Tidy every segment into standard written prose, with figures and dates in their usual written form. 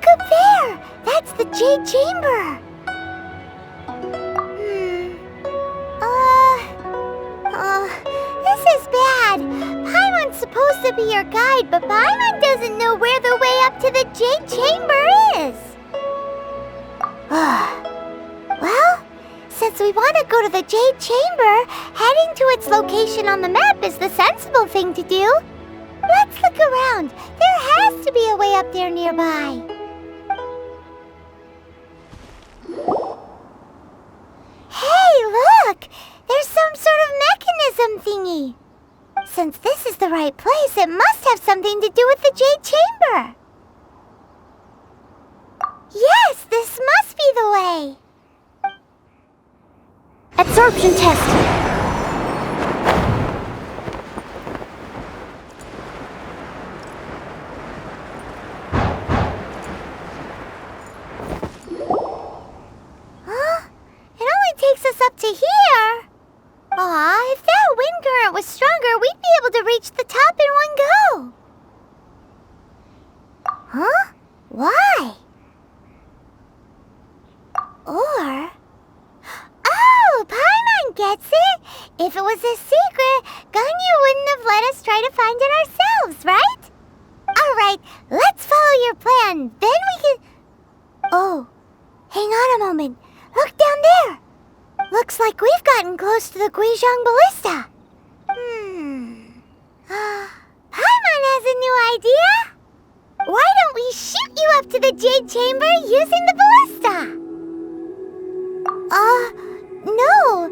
Look up there! That's the Jade Chamber! This is bad. Paimon's supposed to be your guide, but Paimon doesn't know where the way up to the Jade Chamber is. Well, since we want to go to the Jade Chamber, heading to its location on the map is the sensible thing to do. Let's look around. There has to be a way up there nearby. Hey, look! There's some sort of mechanism thingy. Since this is the right place, it must have something to do with the Jade Chamber. Yes, this must be the way. Absorption test. Up to here? Aw, if that wind current was stronger, we'd be able to reach the top in one go. Huh? Why? Or... Oh, Paimon gets it! If it was a secret, Ganyu wouldn't have let us try to find it ourselves, right? Alright, let's follow your plan, then we can... Oh, hang on a moment. Look down there! Looks like we've gotten close to the Guizhong Ballista. Paimon has a new idea. Why don't we shoot you up to the Jade Chamber using the ballista? No.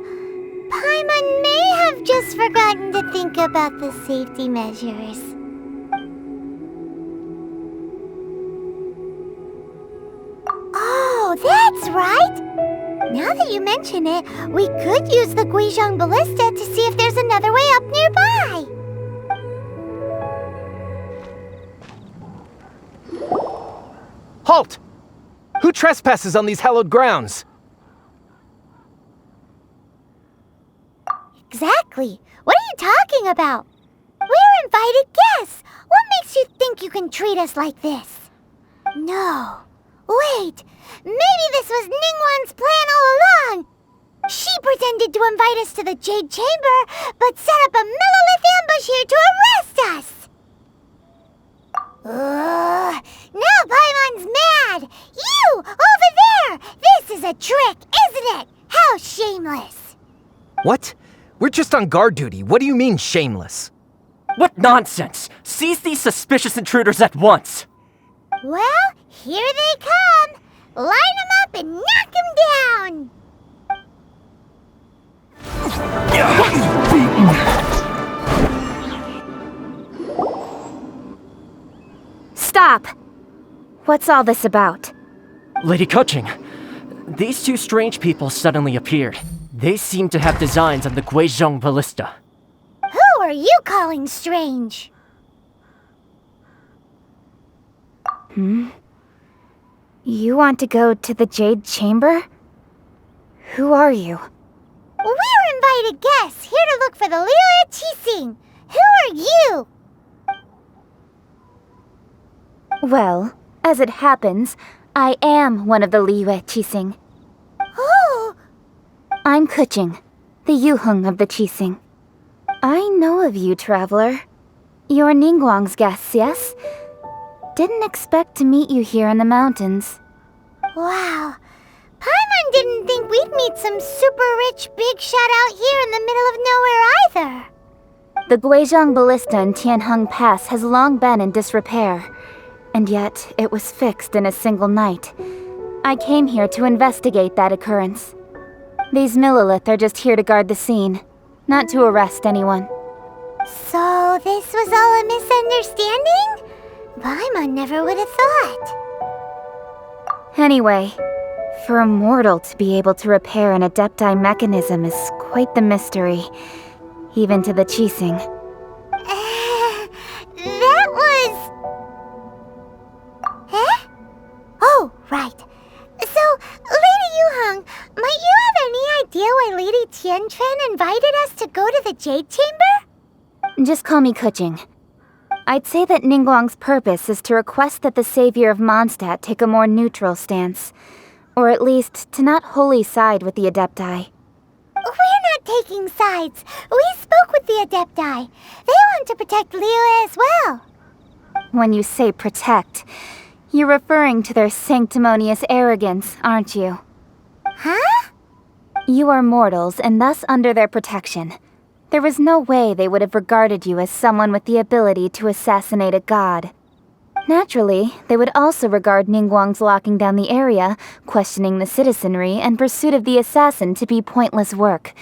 Paimon may have just forgotten to think about the safety measures. Oh, that's right. Now that you mention it, we could use the Guizhong Ballista to see if there's another way up nearby. Halt! Who trespasses on these hallowed grounds? Exactly. What are you talking about? We're invited guests. What makes you think you can treat us like this? No. Wait. Maybe this was Ningguang's plan all along. She pretended to invite us to the Jade Chamber, but set up a Millelith ambush here to arrest us. Now Paimon's mad. You, over there! This is a trick, isn't it? How shameless. What? We're just on guard duty. What do you mean, shameless? What nonsense! Seize these suspicious intruders at once! Well, here they come. Line them up and knock them down! Stop! What's all this about? Lady Keqing, these two strange people suddenly appeared. They seem to have designs on the Guizhong Ballista. Who are you calling strange? You want to go to the Jade Chamber? Who are you? We're invited guests, here to look for the Liyue Qixing. Who are you? Well, as it happens, I am one of the Liyue Qixing. Oh! I'm Keqing, the Yuheng of the Qixing. I know of you, traveler. You're Ningguang's guests, yes? Didn't expect to meet you here in the mountains. Wow. Paimon didn't think we'd meet some super rich big shot out here in the middle of nowhere either. The Guizhong Ballista in Tianheng Pass has long been in disrepair, and yet it was fixed in a single night. I came here to investigate that occurrence. These Millelith are just here to guard the scene, not to arrest anyone. So this was all a misunderstanding? Paimon never would have thought. Anyway, for a mortal to be able to repair an adepti mechanism is quite the mystery, even to the Qixing. That was... Huh? Oh, right. So, Lady Yuheng, might you have any idea why Lady Tianquan invited us to go to the Jade Chamber? Just call me Keqing. I'd say that Ningguang's purpose is to request that the savior of Mondstadt take a more neutral stance. Or at least, to not wholly side with the adepti. We're not taking sides. We spoke with the adepti. They want to protect Liyue as well. When you say protect, you're referring to their sanctimonious arrogance, aren't you? Huh? You are mortals and thus under their protection. There was no way they would have regarded you as someone with the ability to assassinate a god. Naturally, they would also regard Ningguang's locking down the area, questioning the citizenry, and pursuit of the assassin to be pointless work.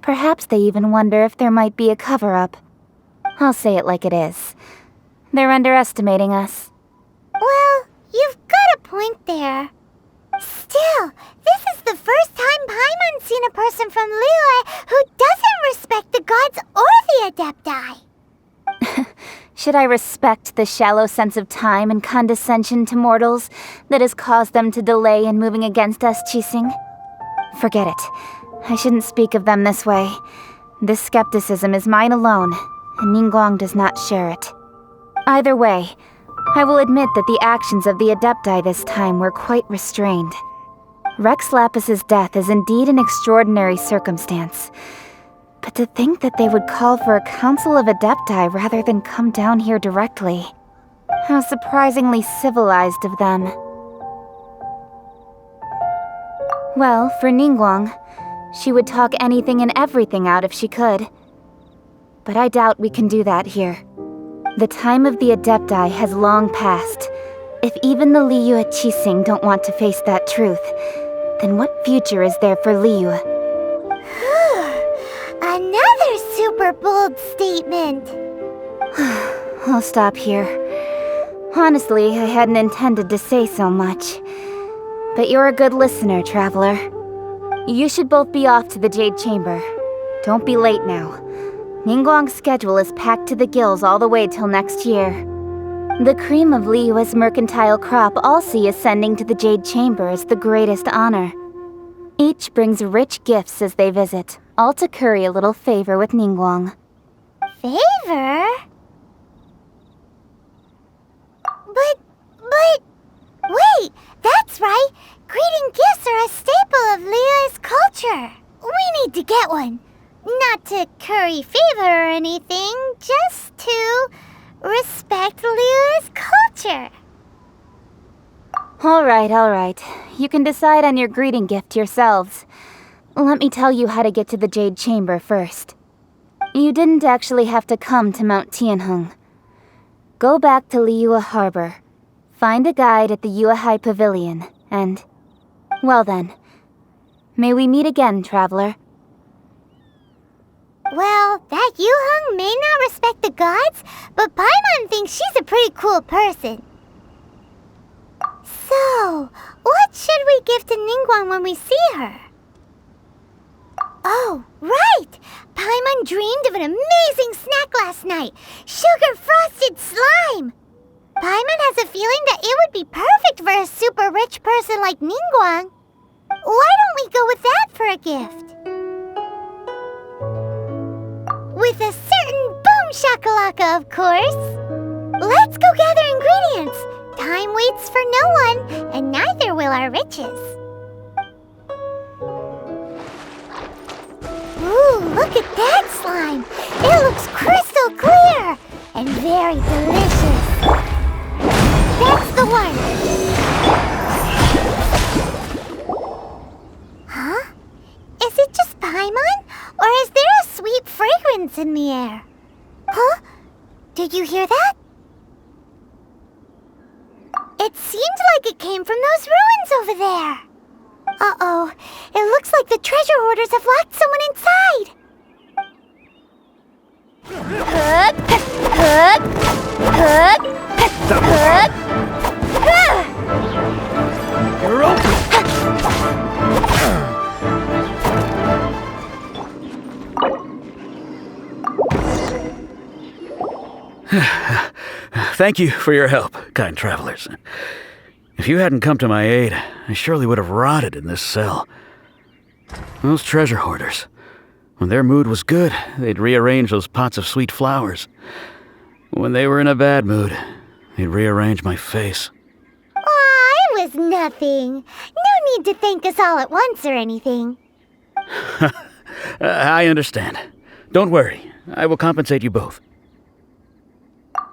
Perhaps they even wonder if there might be a cover-up. I'll say it like it is. They're underestimating us. Well, you've got a point there. Still, this is the first time Paimon's seen a person from Liyue who doesn't respect the gods or the adepti. Should I respect the shallow sense of time and condescension to mortals that has caused them to delay in moving against us, Qixing? Forget it. I shouldn't speak of them this way. This skepticism is mine alone, and Ningguang does not share it. Either way, I will admit that the actions of the adepti this time were quite restrained. Rex Lapis's death is indeed an extraordinary circumstance. But to think that they would call for a council of adepti rather than come down here directly. How surprisingly civilized of them. Well, for Ningguang, she would talk anything and everything out if she could. But I doubt we can do that here. The time of the adepti has long passed. If even the Liyue Qixing don't want to face that truth, then what future is there for Liyue? Another super bold statement. I'll stop here. Honestly, I hadn't intended to say so much. But you're a good listener, Traveler. You should both be off to the Jade Chamber. Don't be late now. Ningguang's schedule is packed to the gills all the way till next year. The cream of Liyue's mercantile crop all see ascending to the Jade Chamber as the greatest honor. Each brings rich gifts as they visit, all to curry a little favor with Ningguang. Favor? But, wait, that's right. Greeting gifts are a staple of Liyue's culture. We need to get one. Not to curry favor or anything, just to respect Liyue's culture. All right. You can decide on your greeting gift yourselves. Let me tell you how to get to the Jade Chamber first. You didn't actually have to come to Mount Tianheng. Go back to Liyue Harbor. Find a guide at the Yuehai Pavilion, and... well then. May we meet again, Traveler. Well, that Yuheng may not respect the gods, but Paimon thinks she's a pretty cool person. So, what should we give to Ningguang when we see her? Oh, right! Paimon dreamed of an amazing snack last night. Sugar-frosted slime! Paimon has a feeling that it would be perfect for a super rich person like Ningguang. Why don't we go with that for a gift? With a certain boom shakalaka, of course. Let's go gather ingredients. Time waits for no one, and neither will our riches. Ooh, look at that slime. It looks crystal clear and very delicious. That's the one. Huh? Is it just Paimon? Or is there a sweet fragrance in the air? Huh? Did you hear that? It seemed like it came from those ruins over there. Uh-oh. It looks like the treasure hoarders have locked someone inside. You're open! Thank you for your help, kind travelers. If you hadn't come to my aid, I surely would have rotted in this cell. Those treasure hoarders. When their mood was good, they'd rearrange those pots of sweet flowers. When they were in a bad mood, they'd rearrange my face. Aw, it was nothing. No need to thank us all at once or anything. I understand. Don't worry. I will compensate you both.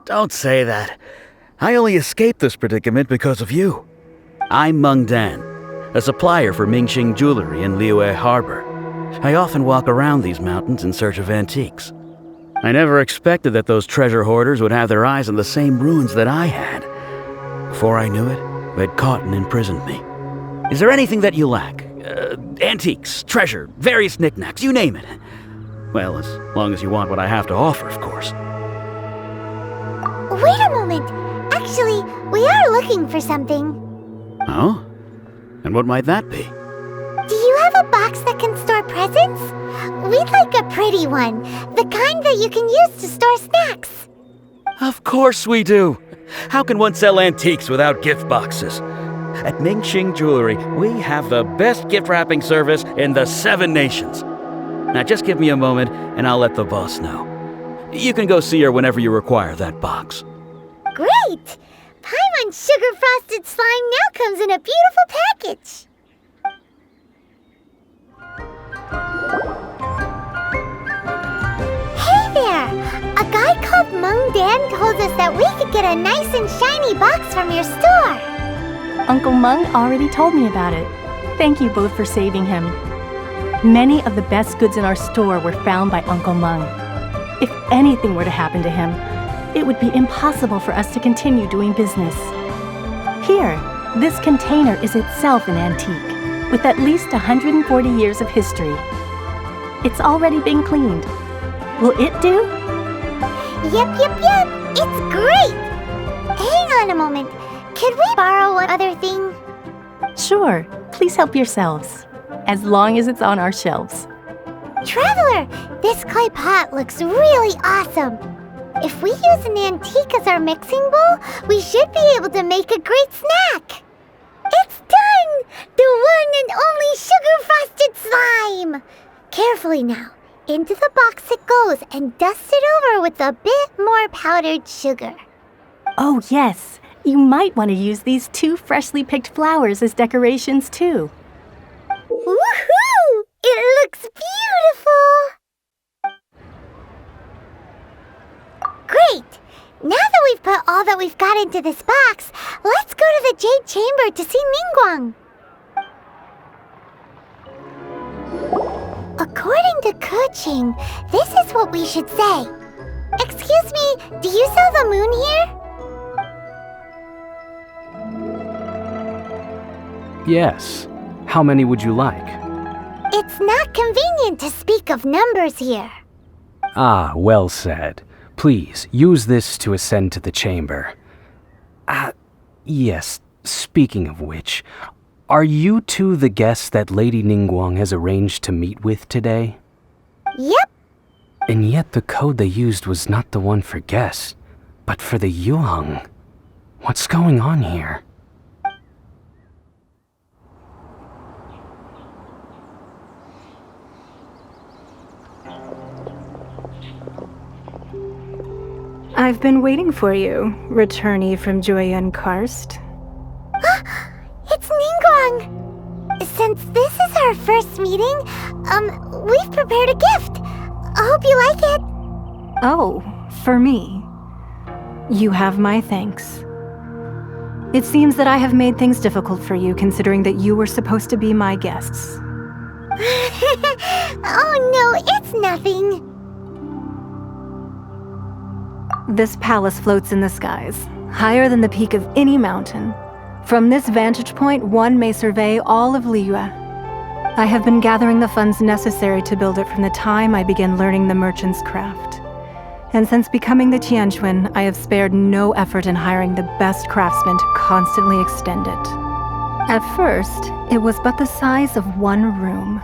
Don't say that. I only escaped this predicament because of you. I'm Meng Dan, a supplier for Mingxing jewelry in Liyue Harbor. I often walk around these mountains in search of antiques. I never expected that those treasure hoarders would have their eyes on the same ruins that I had. Before I knew it, they'd caught and imprisoned me. Is there anything that you lack? Antiques, treasure, various knickknacks, you name it. Well, as long as you want what I have to offer, of course. Wait a moment. Actually, we are looking for something. Oh? And what might that be? Do you have a box that can store presents? We'd like a pretty one. The kind that you can use to store snacks. Of course we do. How can one sell antiques without gift boxes? At Mingxing Jewelry, we have the best gift wrapping service in the 7 nations. Now just give me a moment and I'll let the boss know. You can go see her whenever you require that box. Great! Paimon's sugar-frosted slime now comes in a beautiful package. Hey there! A guy called Meng Dan told us that we could get a nice and shiny box from your store. Uncle Meng already told me about it. Thank you both for saving him. Many of the best goods in our store were found by Uncle Meng. If anything were to happen to him, it would be impossible for us to continue doing business. Here, this container is itself an antique, with at least 140 years of history. It's already been cleaned. Will it do? Yep. It's great! Hang on a moment. Could we borrow one other thing? Sure, please help yourselves, as long as it's on our shelves. Traveler, this clay pot looks really awesome. If we use an antique as our mixing bowl, we should be able to make a great snack. It's done! The one and only sugar-frosted slime! Carefully now. Into the box it goes and dust it over with a bit more powdered sugar. Oh yes, you might want to use these 2 freshly picked flowers as decorations too. Woohoo! It looks beautiful! Great! Now that we've put all that we've got into this box, let's go to the Jade Chamber to see Ningguang. According to Keqing, this is what we should say. Excuse me, do you sell the moon here? Yes. How many would you like? It's not convenient to speak of numbers here. Ah, well said. Please, use this to ascend to the chamber. Yes, speaking of which, are you two the guests that Lady Ningguang has arranged to meet with today? Yep. And yet the code they used was not the one for guests, but for the Yuang. What's going on here? I've been waiting for you, returnee from Jueyun Karst. It's Ningguang! Since this is our first meeting, we've prepared a gift. I hope you like it. Oh, for me. You have my thanks. It seems that I have made things difficult for you, considering that you were supposed to be my guests. Oh no, it's nothing. This palace floats in the skies, higher than the peak of any mountain. From this vantage point, one may survey all of Liyue. I have been gathering the funds necessary to build it from the time I began learning the merchant's craft. And since becoming the Tianquan, I have spared no effort in hiring the best craftsmen to constantly extend it. At first, it was but the size of one room.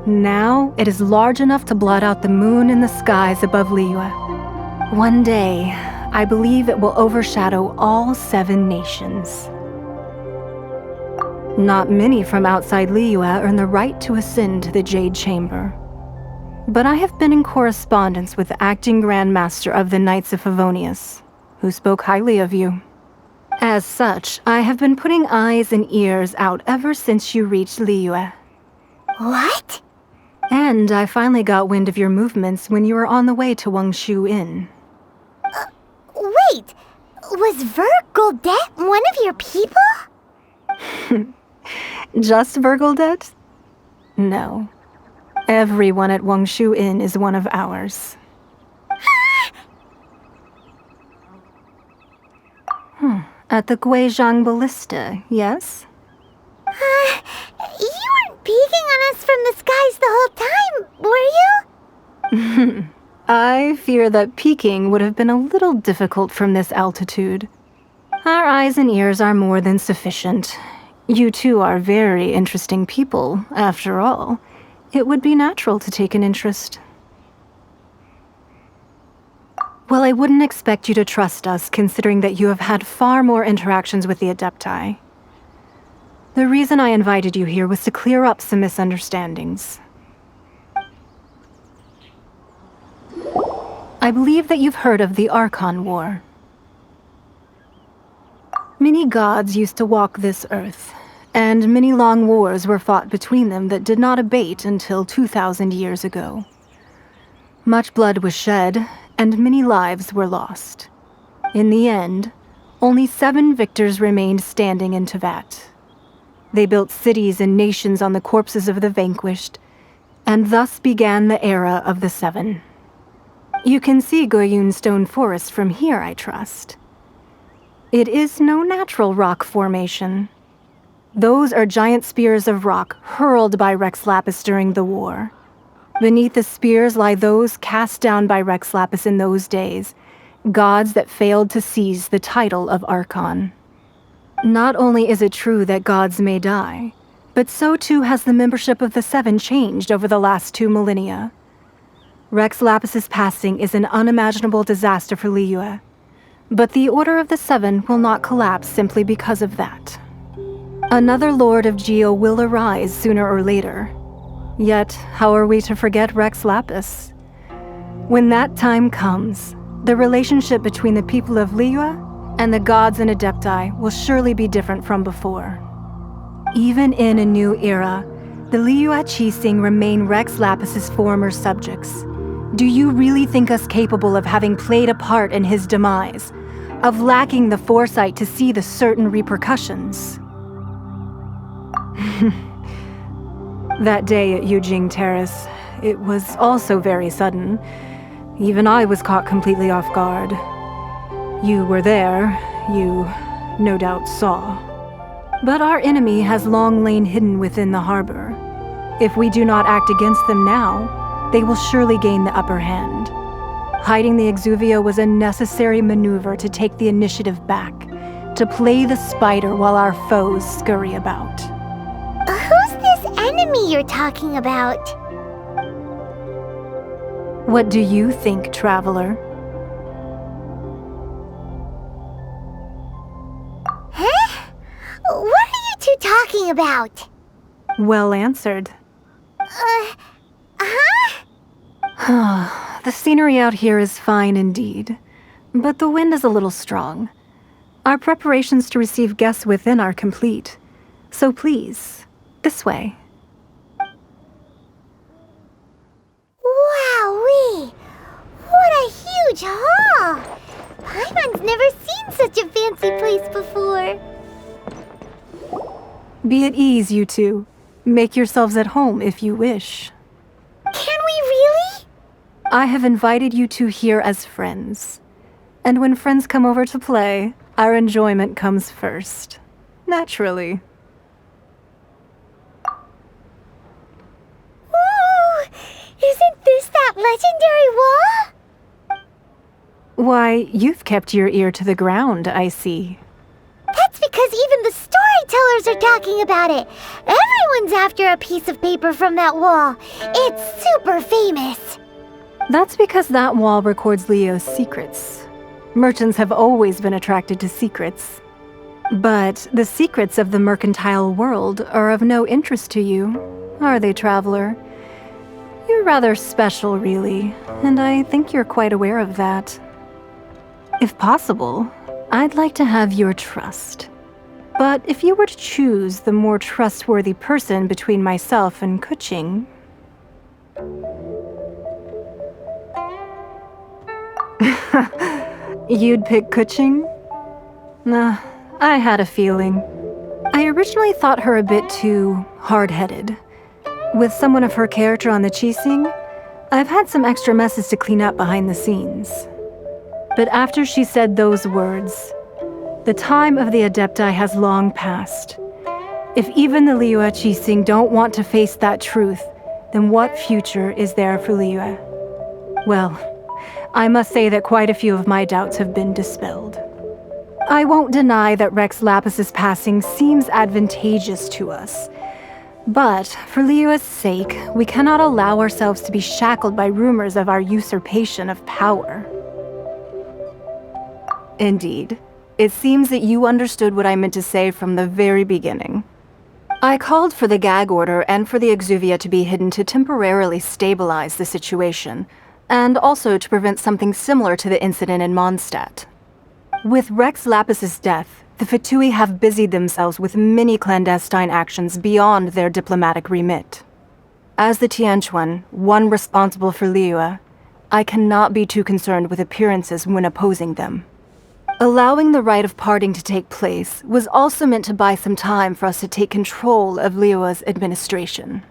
Now, it is large enough to blot out the moon in the skies above Liyue. One day, I believe it will overshadow all 7 nations. Not many from outside Liyue earn the right to ascend to the Jade Chamber. but I have been in correspondence with the acting Grand Master of the Knights of Favonius, who spoke highly of you. As such, I have been putting eyes and ears out ever since you reached Liyue. What? And I finally got wind of your movements when you were on the way to Wangshu Inn. Wait! Was Vergoldet one of your people? Just Vergoldet? No. Everyone at Wangshu Inn is one of ours. At the Guizhang Ballista, yes? You weren't peeking on us from the skies the whole time, were you? I fear that peeking would have been a little difficult from this altitude. Our eyes and ears are more than sufficient. You two are very interesting people, after all. It would be natural to take an interest. Well, I wouldn't expect you to trust us, considering that you have had far more interactions with the adepti. The reason I invited you here was to clear up some misunderstandings. I believe that you've heard of the Archon War. Many gods used to walk this earth, and many long wars were fought between them that did not abate until 2,000 years ago. Much blood was shed, and many lives were lost. In the end, only 7 victors remained standing in Tevat. They built cities and nations on the corpses of the vanquished, and thus began the era of the 7. You can see Goyun Stone Forest from here, I trust. It is no natural rock formation. Those are giant spears of rock hurled by Rex Lapis during the war. Beneath the spears lie those cast down by Rex Lapis in those days, gods that failed to seize the title of Archon. Not only is it true that gods may die, but so too has the membership of the 7 changed over the last 2 millennia. Rex Lapis's passing is an unimaginable disaster for Liyue, but the Order of the 7 will not collapse simply because of that. Another Lord of Geo will arise sooner or later. Yet, how are we to forget Rex Lapis? When that time comes, the relationship between the people of Liyue and the gods and adepti will surely be different from before. Even in a new era, the Liyue Qixing remain Rex Lapis's former subjects. Do you really think us capable of having played a part in his demise, of lacking the foresight to see the certain repercussions? That day at Yujing Terrace, it was also very sudden. Even I was caught completely off guard. You were there, you no doubt saw. But our enemy has long lain hidden within the harbor. If we do not act against them now, they will surely gain the upper hand. Hiding the Exuvia was a necessary maneuver to take the initiative back, to play the spider while our foes scurry about. Who's this enemy you're talking about? What do you think, traveler? Huh? What are you two talking about? Well answered. The scenery out here is fine indeed, but the wind is a little strong. Our preparations to receive guests within are complete, so please, this way. Wowee! What a huge hall! Paimon's never seen such a fancy place before. Be at ease, you two. Make yourselves at home if you wish. Can we really? I have invited you two here as friends. And when friends come over to play, our enjoyment comes first. Naturally. Ooh! Isn't this that legendary wall? Why, you've kept your ear to the ground, I see. That's because even the storytellers are talking about it. Everyone's after a piece of paper from that wall. It's super famous. That's because that wall records Leo's secrets. Merchants have always been attracted to secrets. But the secrets of the mercantile world are of no interest to you, are they, traveler? You're rather special, really, and I think you're quite aware of that. If possible, I'd like to have your trust. But if you were to choose the more trustworthy person between myself and Keqing... You'd pick Keqing? Nah, I had a feeling. I originally thought her a bit too hard-headed. With someone of her character on the Qixing, I've had some extra messes to clean up behind the scenes. But after she said those words, the time of the adepti has long passed. If even the Liyue Qixing don't want to face that truth, then what future is there for Liyue? Well, I must say that quite a few of my doubts have been dispelled. I won't deny that Rex Lapis's passing seems advantageous to us. But, for Liyue's sake, we cannot allow ourselves to be shackled by rumors of our usurpation of power. Indeed. It seems that you understood what I meant to say from the very beginning. I called for the gag order and for the Exuvia to be hidden to temporarily stabilize the situation, and also to prevent something similar to the incident in Mondstadt. With Rex Lapis's death, the Fatui have busied themselves with many clandestine actions beyond their diplomatic remit. As the Tianquan, one responsible for Liyue, I cannot be too concerned with appearances when opposing them. Allowing the Rite of Parting to take place was also meant to buy some time for us to take control of Liyue's administration.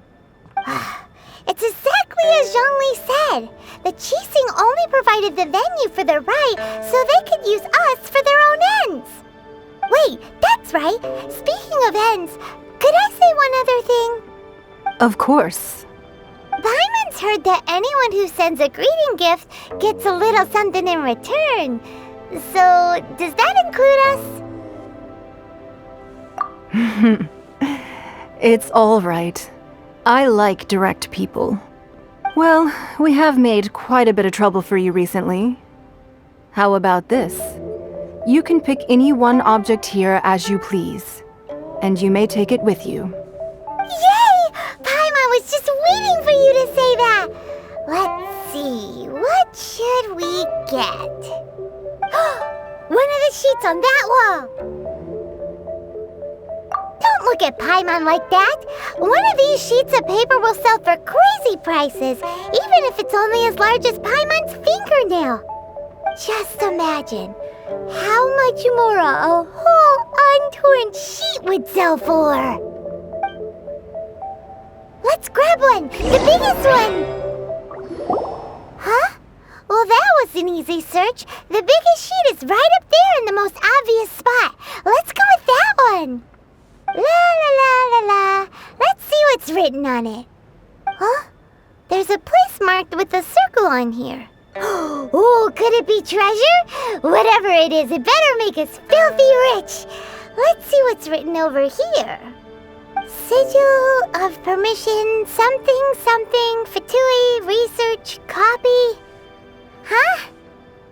It's exactly as Zhongli said. The Qixing only provided the venue for their rite so they could use us for their own ends. Wait, that's right. Speaking of ends, could I say one other thing? Of course. Paimon's heard that anyone who sends a greeting gift gets a little something in return. So, does that include us? It's all right. I like direct people. Well, we have made quite a bit of trouble for you recently. How about this? You can pick any one object here as you please, and you may take it with you. Yay! Paimon was just waiting for you to say that! Let's see, what should we get? One of the sheets on that wall! Don't look at Paimon like that! One of these sheets of paper will sell for crazy prices, even if it's only as large as Paimon's fingernail. Just imagine how much more a whole untorn sheet would sell for. Let's grab one! The biggest one! Huh? Well, that was an easy search. The biggest sheet is right up there in the most obvious spot. Let's go with that one. La la la la la. Let's see what's written on it. Huh? There's a place marked with a circle on here. Oh, could it be treasure? Whatever it is, it better make us filthy rich. Let's see what's written over here. Sigil of permission, something, something, Fatui, research, copy. Huh?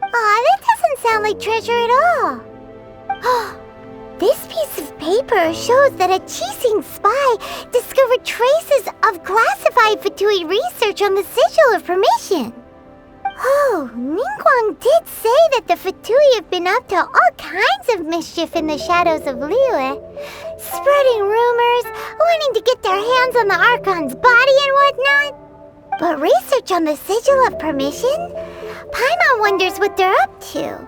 Aw, that doesn't sound like treasure at all. This piece of paper shows that a Qixing spy discovered traces of classified Fatui research on the Sigil of Permission. Oh, Ningguang did say that the Fatui have been up to all kinds of mischief in the shadows of Liyue, spreading rumors, wanting to get their hands on the Archon's body and whatnot. But research on the Sigil of Permission? Paimon wonders what they're up to.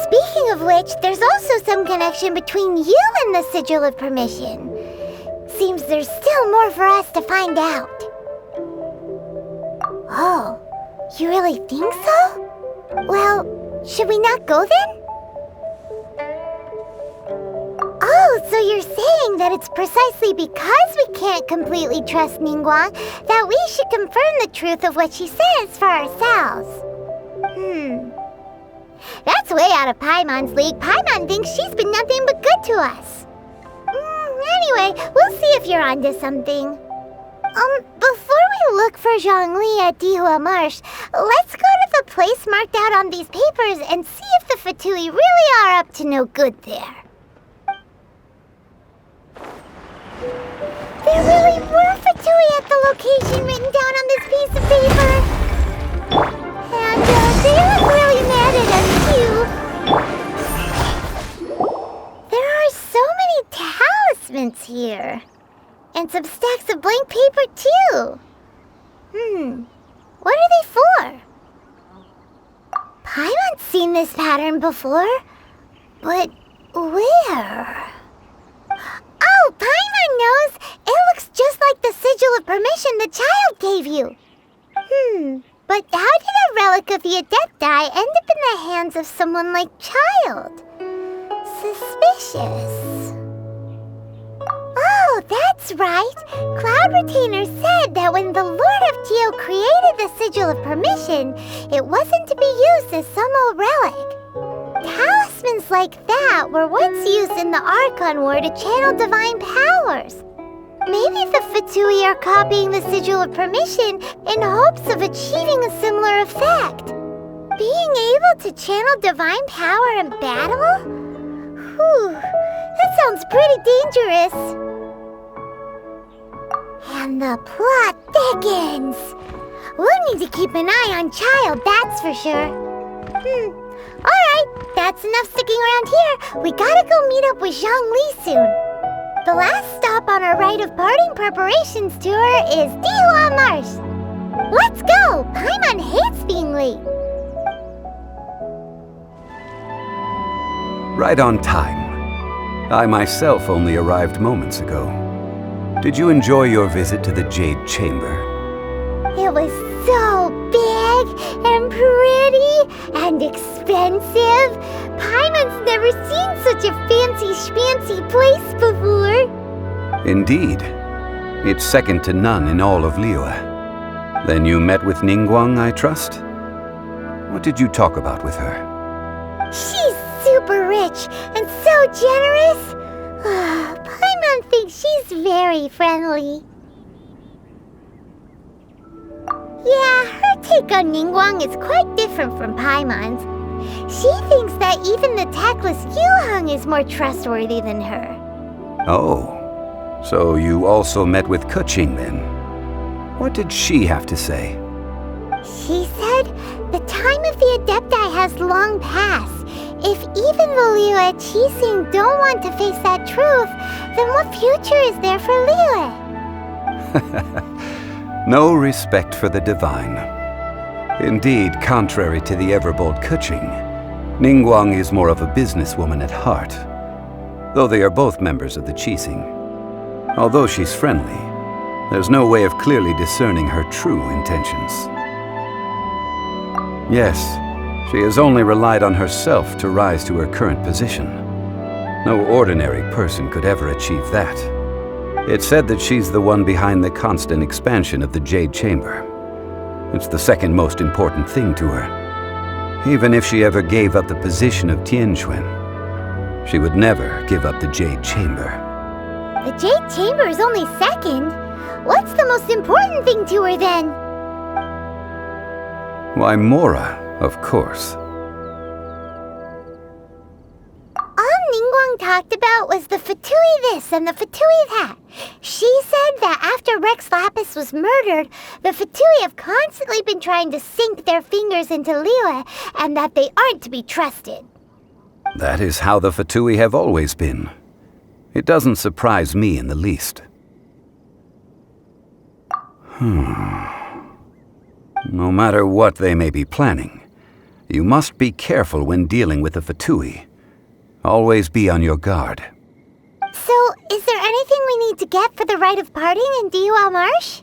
Speaking of which, there's also some connection between you and the Sigil of Permission. Seems there's still more for us to find out. Oh, you really think so? Well, should we not go then? Oh, so you're saying that it's precisely because we can't completely trust Ningguang that we should confirm the truth of what she says for ourselves. That's way out of Paimon's league. Paimon thinks she's been nothing but good to us. Anyway, we'll see if you're onto something. Before we look for Zhongli at Dihua Marsh, let's go to the place marked out on these papers and see if the Fatui really are up to no good there. There really were Fatui at the location written down on this piece of paper. And they look really mad at us, too. There are so many talismans here. And some stacks of blank paper, too. What are they for? Paimon's seen this pattern before. But where? Oh, Paimon knows! It looks just like the sigil of permission the child gave you. But how did a relic of the adepti end up in the hands of someone like Child? Suspicious. Oh, that's right! Cloud Retainer said that when the Lord of Geo created the sigil of permission, it wasn't to be used as some old relic. Talismans like that were once used in the Archon War to channel divine powers. Maybe the Fatui are copying the sigil of permission in hopes of achieving a similar effect. Being able to channel divine power in battle? Whew, that sounds pretty dangerous. And the plot thickens. We'll need to keep an eye on Child, that's for sure. Alright, that's enough sticking around here. We gotta go meet up with Zhongli soon. The last stop on our Rite of Parting preparations tour is Dihua Marsh. Let's go! Paimon hates being late. Right on time. I myself only arrived moments ago. Did you enjoy your visit to the Jade Chamber? It was so big and pretty and expensive. Paimon's never seen such a fancy-schmancy place before. Indeed. It's second to none in all of Liyue. Then you met with Ningguang, I trust? What did you talk about with her? She's super rich and so generous. Paimon thinks she's very friendly. Yeah, her take on Ningguang is quite different from Paimon's. She thinks that even the tactless Yuheng is more trustworthy than her. Oh, so you also met with Keqing then? What did she have to say? She said the time of the adepti has long passed. If even the Liyue Qixing don't want to face that truth, then what future is there for Liyue? No respect for the divine. Indeed, contrary to the ever-bold Keqing, Ningguang is more of a businesswoman at heart, though they are both members of the Qixing. Although she's friendly, there's no way of clearly discerning her true intentions. Yes, she has only relied on herself to rise to her current position. No ordinary person could ever achieve that. It's said that she's the one behind the constant expansion of the Jade Chamber. It's the second most important thing to her. Even if she ever gave up the position of Tianquan, she would never give up the Jade Chamber. The Jade Chamber is only second. What's the most important thing to her then? Why, Mora, of course. All Ningguang talked about was the Fatui this and the Fatui that. She said that after Rex Lapis was murdered, the Fatui have constantly been trying to sink their fingers into Liyue, and that they aren't to be trusted. That is how the Fatui have always been. It doesn't surprise me in the least. No matter what they may be planning, you must be careful when dealing with the Fatui. Always be on your guard. So, is there anything we need to get for the Rite of Parting in Dihua Marsh?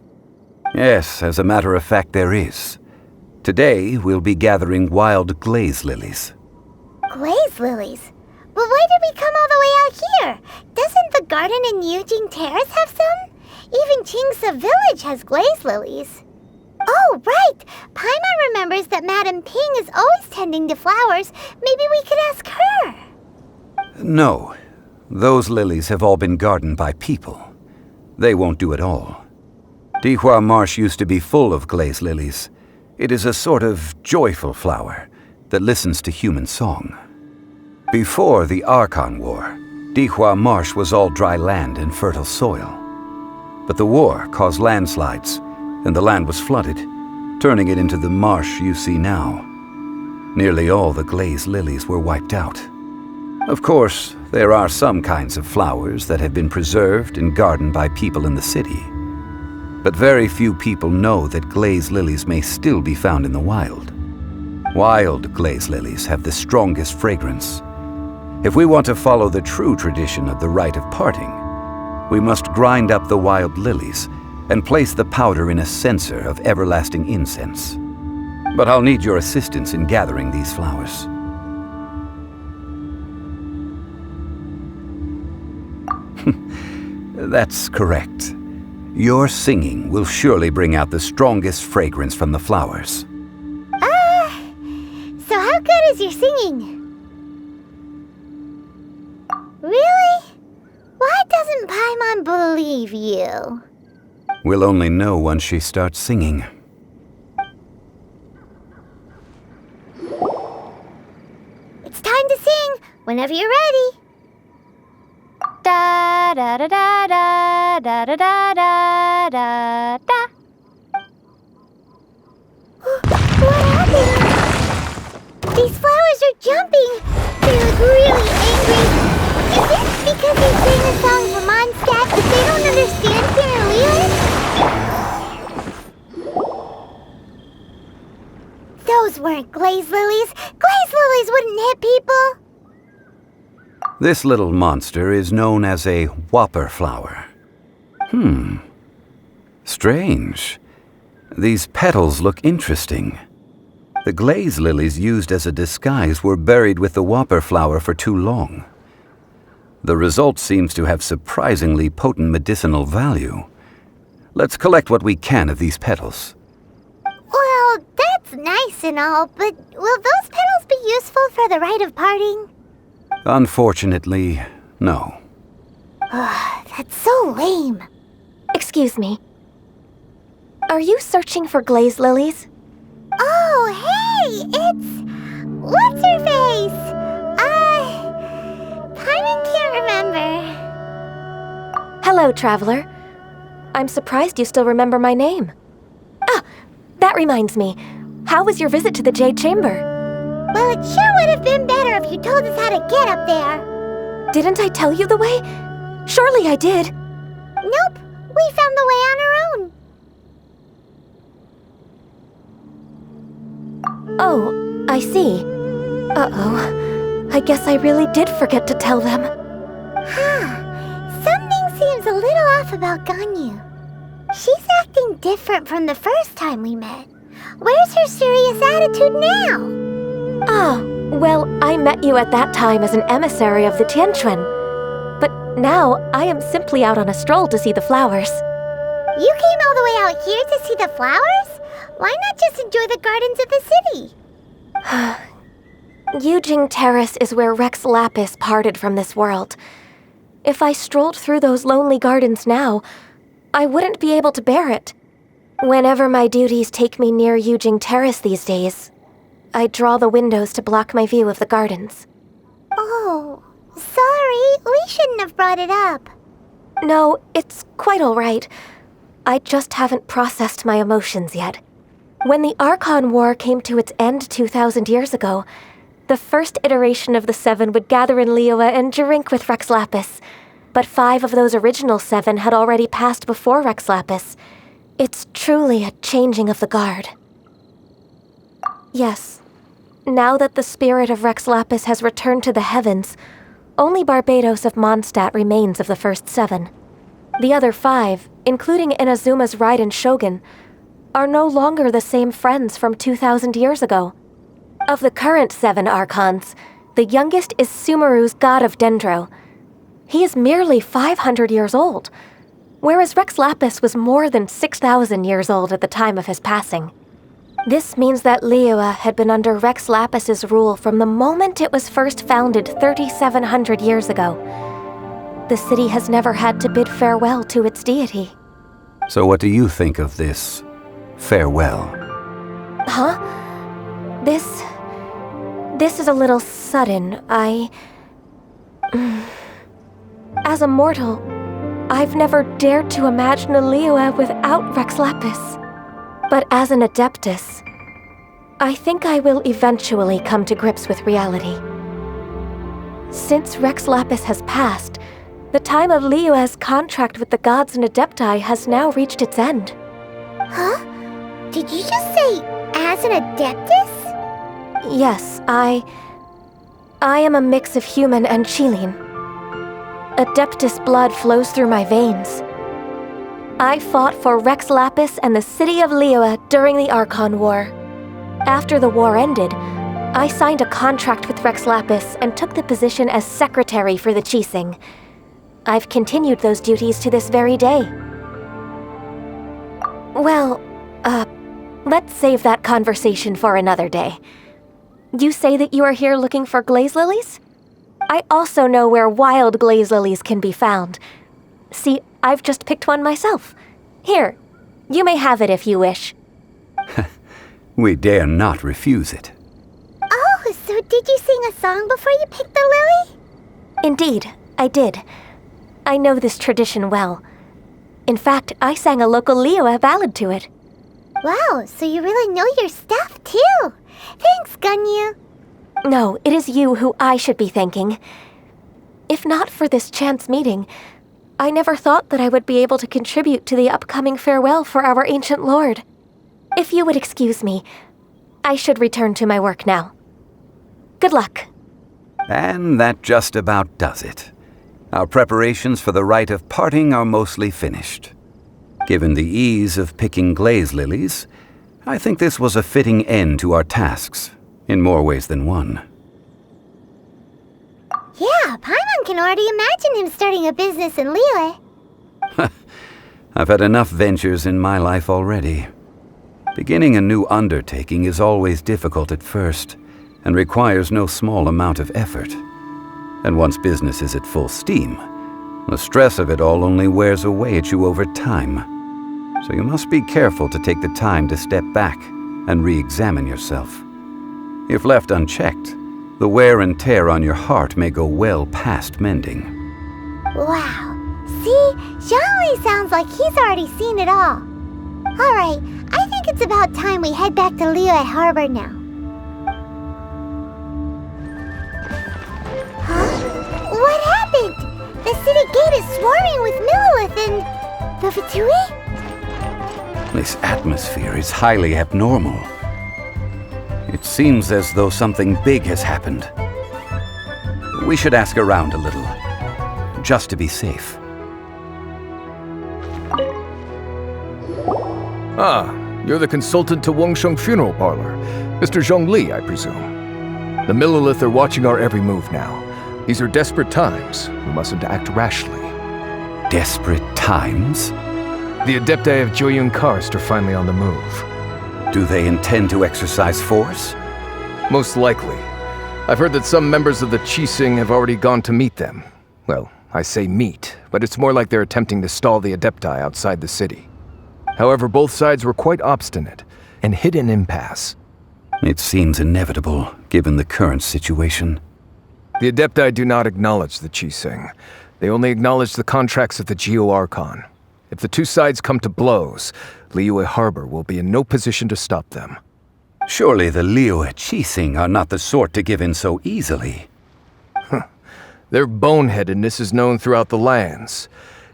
Yes, as a matter of fact, there is. Today, we'll be gathering wild Glaze lilies. Glaze lilies? But why did we come all the way out here? Doesn't the garden in Yujing Terrace have some? Even Qingse Village has glaze lilies. Oh, right! Paimon remembers that Madame Ping is always tending to flowers. Maybe we could ask her. No. Those lilies have all been gardened by people. They won't do it all. Dihua Marsh used to be full of glaze lilies. It is a sort of joyful flower that listens to human song. Before the Archon War, Dihua Marsh was all dry land and fertile soil. But the war caused landslides, and the land was flooded, turning it into the marsh you see now. Nearly all the Glaze lilies were wiped out. Of course, there are some kinds of flowers that have been preserved and gardened by people in the city. But very few people know that Glaze lilies may still be found in the wild. Wild Glaze lilies have the strongest fragrance. If we want to follow the true tradition of the Rite of Parting, we must grind up the wild lilies and place the powder in a censer of everlasting incense. But I'll need your assistance in gathering these flowers. That's correct. Your singing will surely bring out the strongest fragrance from the flowers. So how good is your singing? Really? Why doesn't Paimon believe you? We'll only know once she starts singing. It's time to sing, whenever you're ready. Da da da da da da da da da da da. What happened? These flowers are jumping. They look really angry. Is it because they sing a song for Mondstadt that they don't understand here in Liyue? Those weren't Glaze lilies. Glaze lilies wouldn't hit people. This little monster is known as a whopper flower. Strange. These petals look interesting. The Glaze lilies used as a disguise were buried with the whopper flower for too long. The result seems to have surprisingly potent medicinal value. Let's collect what we can of these petals. Well, that's nice and all, but will those petals be useful for the Rite of Parting? Unfortunately, no. That's so lame. Excuse me. Are you searching for Glaze lilies? Oh, hey! It's... What's-her-face? Paimon can't remember. Hello, traveler. I'm surprised you still remember my name. Ah, that reminds me. How was your visit to the Jade Chamber? Well, it sure would have been better if you told us how to get up there. Didn't I tell you the way? Surely I did. Nope, we found the way on our own. Oh, I see. Uh-oh. I guess I really did forget to tell them. Something seems a little off about Ganyu. She's acting different from the first time we met. Where's her serious attitude now? Ah, well, I met you at that time as an emissary of the Tianquan. But now, I am simply out on a stroll to see the flowers. You came all the way out here to see the flowers? Why not just enjoy the gardens of the city? Yujing Terrace is where Rex Lapis parted from this world. If I strolled through those lonely gardens now, I wouldn't be able to bear it. Whenever my duties take me near Yujing Terrace these days, I draw the windows to block my view of the gardens. Oh, sorry, we shouldn't have brought it up. No, it's quite all right. I just haven't processed my emotions yet. When the Archon War came to its end 2,000 years ago, the first iteration of the Seven would gather in Liyue and drink with Rex Lapis. But 5 of those original 7 had already passed before Rex Lapis. It's truly a changing of the guard. Yes. Now that the spirit of Rex Lapis has returned to the heavens, only Barbados of Mondstadt remains of the first 7. The other 5, including Inazuma's Raiden Shogun, are no longer the same friends from 2,000 years ago. Of the current 7 Archons, the youngest is Sumeru's god of Dendro. He is merely 500 years old, whereas Rex Lapis was more than 6,000 years old at the time of his passing. This means that Liyue had been under Rex Lapis's rule from the moment it was first founded 3,700 years ago. The city has never had to bid farewell to its deity. So what do you think of this farewell? Huh? This is a little sudden. As a mortal, I've never dared to imagine a Liyue without Rex Lapis. But as an adeptus, I think I will eventually come to grips with reality. Since Rex Lapis has passed, the time of Liyue's contract with the gods and adepti has now reached its end. Huh? Did you just say, as an adeptus? Yes, I am a mix of human and Chilean. Adeptus blood flows through my veins. I fought for Rex Lapis and the city of Liyue during the Archon War. After the war ended, I signed a contract with Rex Lapis and took the position as secretary for the Qixing. I've continued those duties to this very day. Well, let's save that conversation for another day. You say that you are here looking for glaze lilies? I also know where wild glaze lilies can be found. See, I've just picked one myself. Here, you may have it if you wish. We dare not refuse it. Oh, so did you sing a song before you picked the lily? Indeed, I did. I know this tradition well. In fact, I sang a local Liyue ballad to it. Wow, so you really know your stuff, too. Thanks, Gunyu. No, it is you who I should be thanking. If not for this chance meeting, I never thought that I would be able to contribute to the upcoming farewell for our ancient lord. If you would excuse me, I should return to my work now. Good luck. And that just about does it. Our preparations for the Rite of Parting are mostly finished. Given the ease of picking glaze lilies, I think this was a fitting end to our tasks, in more ways than one. Yeah, Paimon can already imagine him starting a business in Liyue. I've had enough ventures in my life already. Beginning a new undertaking is always difficult at first, and requires no small amount of effort. And once business is at full steam, the stress of it all only wears away at you over time. So you must be careful to take the time to step back and re-examine yourself. If left unchecked, the wear and tear on your heart may go well past mending. Wow. See? Zhongli sounds like he's already seen it all. Alright, I think it's about time we head back to Liyue Harbor now. Huh? What happened? The city gate is swarming with Millilith and... the Fatui? This atmosphere is highly abnormal. It seems as though something big has happened. We should ask around a little, just to be safe. Ah, you're the consultant to Wangsheng Funeral Parlor. Mr. Zhongli, I presume. The Millilith are watching our every move now. These are desperate times. We mustn't act rashly. Desperate times? The adepti of Joyun Karst are finally on the move. Do they intend to exercise force? Most likely. I've heard that some members of the Qixing have already gone to meet them. Well, I say meet, but it's more like they're attempting to stall the adepti outside the city. However, both sides were quite obstinate and hit an impasse. It seems inevitable, given the current situation. The adepti do not acknowledge the Qixing. They only acknowledge the contracts of the Geo-Archon. If the two sides come to blows, Liyue Harbor will be in no position to stop them. Surely the Liyue Qixing are not the sort to give in so easily. Their boneheadedness is known throughout the lands.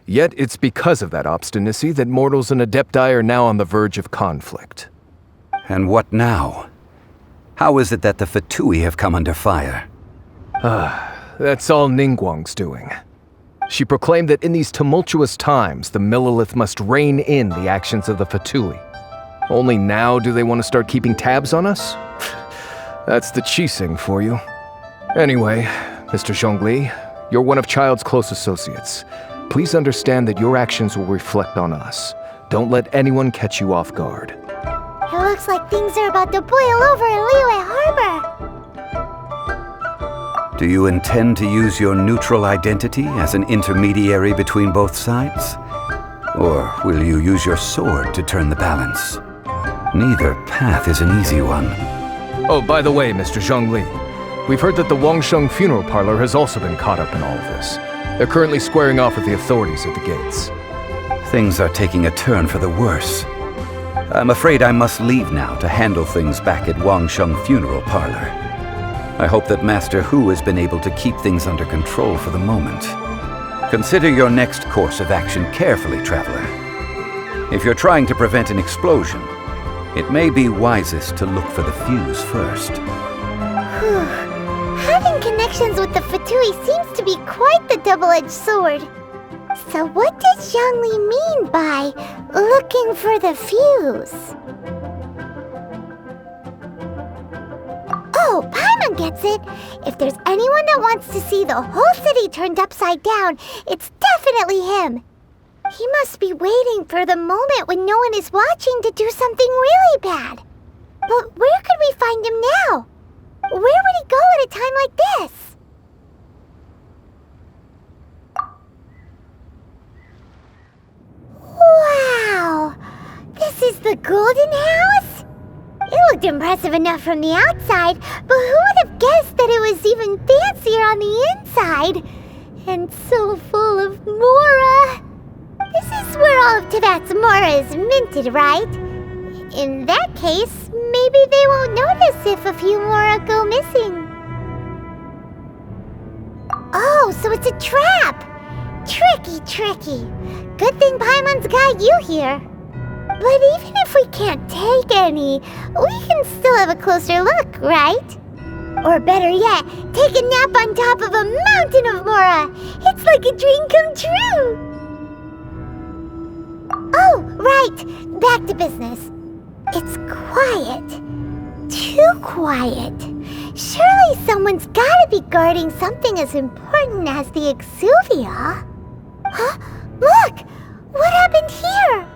Yet it's because of that obstinacy that mortals and adepti are now on the verge of conflict. And what now? How is it that the Fatui have come under fire? That's all Ningguang's doing. She proclaimed that in these tumultuous times, the Millilith must rein in the actions of the Fatui. Only now do they want to start keeping tabs on us? That's the Qixing for you. Anyway, Mr. Zhongli, you're one of Child's close associates. Please understand that your actions will reflect on us. Don't let anyone catch you off guard. It looks like things are about to boil over in Liyue Harbor. Do you intend to use your neutral identity as an intermediary between both sides? Or will you use your sword to turn the balance? Neither path is an easy one. Oh, by the way, Mr. Zhongli, we've heard that the Wangsheng Funeral Parlor has also been caught up in all of this. They're currently squaring off with the authorities at the gates. Things are taking a turn for the worse. I'm afraid I must leave now to handle things back at Wangsheng Funeral Parlor. I hope that Master Hu has been able to keep things under control for the moment. Consider your next course of action carefully, Traveler. If you're trying to prevent an explosion, it may be wisest to look for the fuse first. Having connections with the Fatui seems to be quite the double-edged sword. So what did Zhongli mean by looking for the fuse? Oh, Paimon gets it! If there's anyone that wants to see the whole city turned upside down, it's definitely him! He must be waiting for the moment when no one is watching to do something really bad. But where could we find him now? Where would he go at a time like this? Wow! This is the Golden House? It looked impressive enough from the outside, but who would have guessed that it was even fancier on the inside? And so full of Mora! This is where all of Teyvat's Mora is minted, right? In that case, maybe they won't notice if a few Mora go missing. Oh, so it's a trap! Tricky, tricky. Good thing Paimon's got you here. But even if we can't take any, we can still have a closer look, right? Or better yet, take a nap on top of a mountain of Mora. It's like a dream come true. Oh, right. Back to business. It's quiet. Too quiet. Surely someone's gotta be guarding something as important as the Exuvia. Huh? Look! What happened here?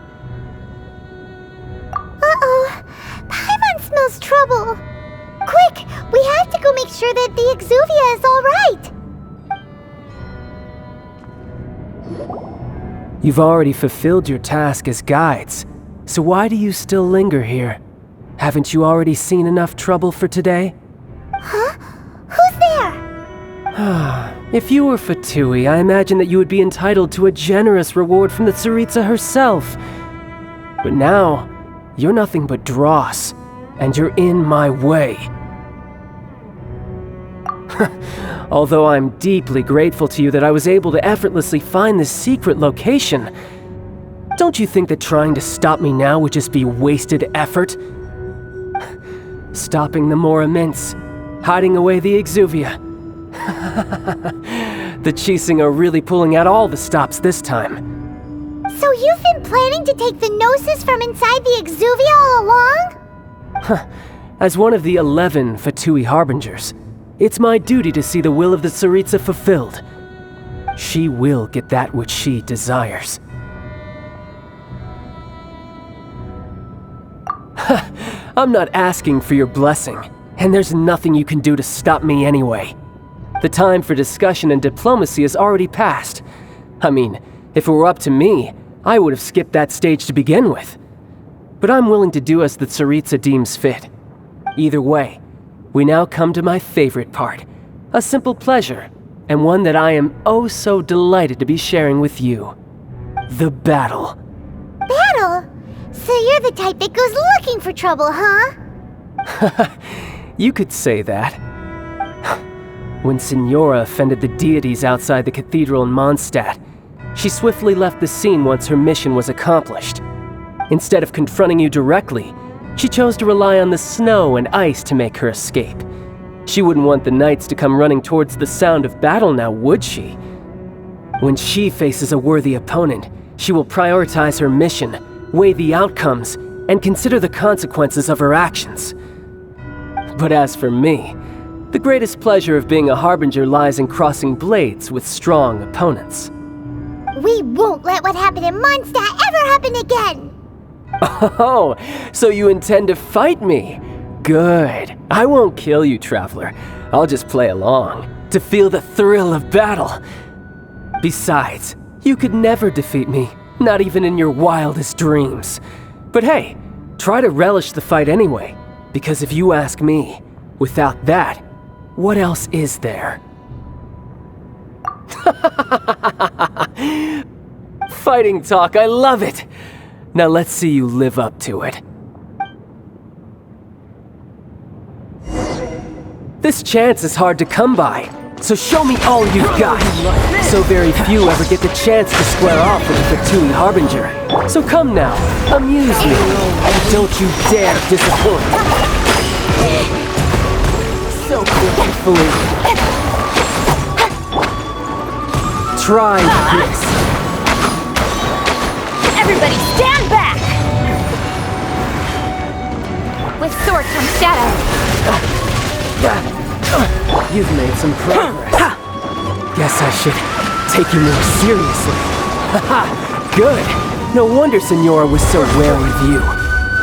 Uh-oh. Paimon smells trouble. Quick! We have to go make sure that the Exuvia is all right. You've already fulfilled your task as guides, so why do you still linger here? Haven't you already seen enough trouble for today? Huh? Who's there? If you were Fatui, I imagine that you would be entitled to a generous reward from the Tsaritsa herself. But now, you're nothing but dross, and you're in my way. Although I'm deeply grateful to you that I was able to effortlessly find this secret location, don't you think that trying to stop me now would just be wasted effort? Stopping the Mora Mints, hiding away the Exuvia. The Qixing are really pulling out all the stops this time. So you've been planning to take the Gnosis from inside the Exuvia all along? As one of the 11 Fatui Harbingers, it's my duty to see the will of the Tsaritsa fulfilled. She will get that which she desires. I'm not asking for your blessing, and there's nothing you can do to stop me anyway. The time for discussion and diplomacy has already passed. I mean, if it were up to me, I would have skipped that stage to begin with. But I'm willing to do as the Tsaritsa deems fit. Either way, we now come to my favorite part. A simple pleasure, and one that I am oh so delighted to be sharing with you. The battle. Battle? So you're the type that goes looking for trouble, huh? You could say that. When Signora offended the deities outside the cathedral in Mondstadt, she swiftly left the scene once her mission was accomplished. Instead of confronting you directly, she chose to rely on the snow and ice to make her escape. She wouldn't want the knights to come running towards the sound of battle now, would she? When she faces a worthy opponent, she will prioritize her mission, weigh the outcomes, and consider the consequences of her actions. But as for me, the greatest pleasure of being a Harbinger lies in crossing blades with strong opponents. We won't let what happened in Mondstadt ever happen again! Oh, so you intend to fight me? Good. I won't kill you, Traveler. I'll just play along, to feel the thrill of battle. Besides, you could never defeat me, not even in your wildest dreams. But hey, try to relish the fight anyway, because if you ask me, without that, what else is there? Fighting talk, I love it! Now let's see you live up to it. This chance is hard to come by, so show me all you've got. So very few ever get the chance to square off with the Fatui Harbinger. So come now, amuse me, and don't you dare disappoint. So beautifully. Try this. Everybody stand back! With sword comes shadow. You've made some progress. Guess I should take you more seriously. Haha, good. No wonder Signora was so wary of you.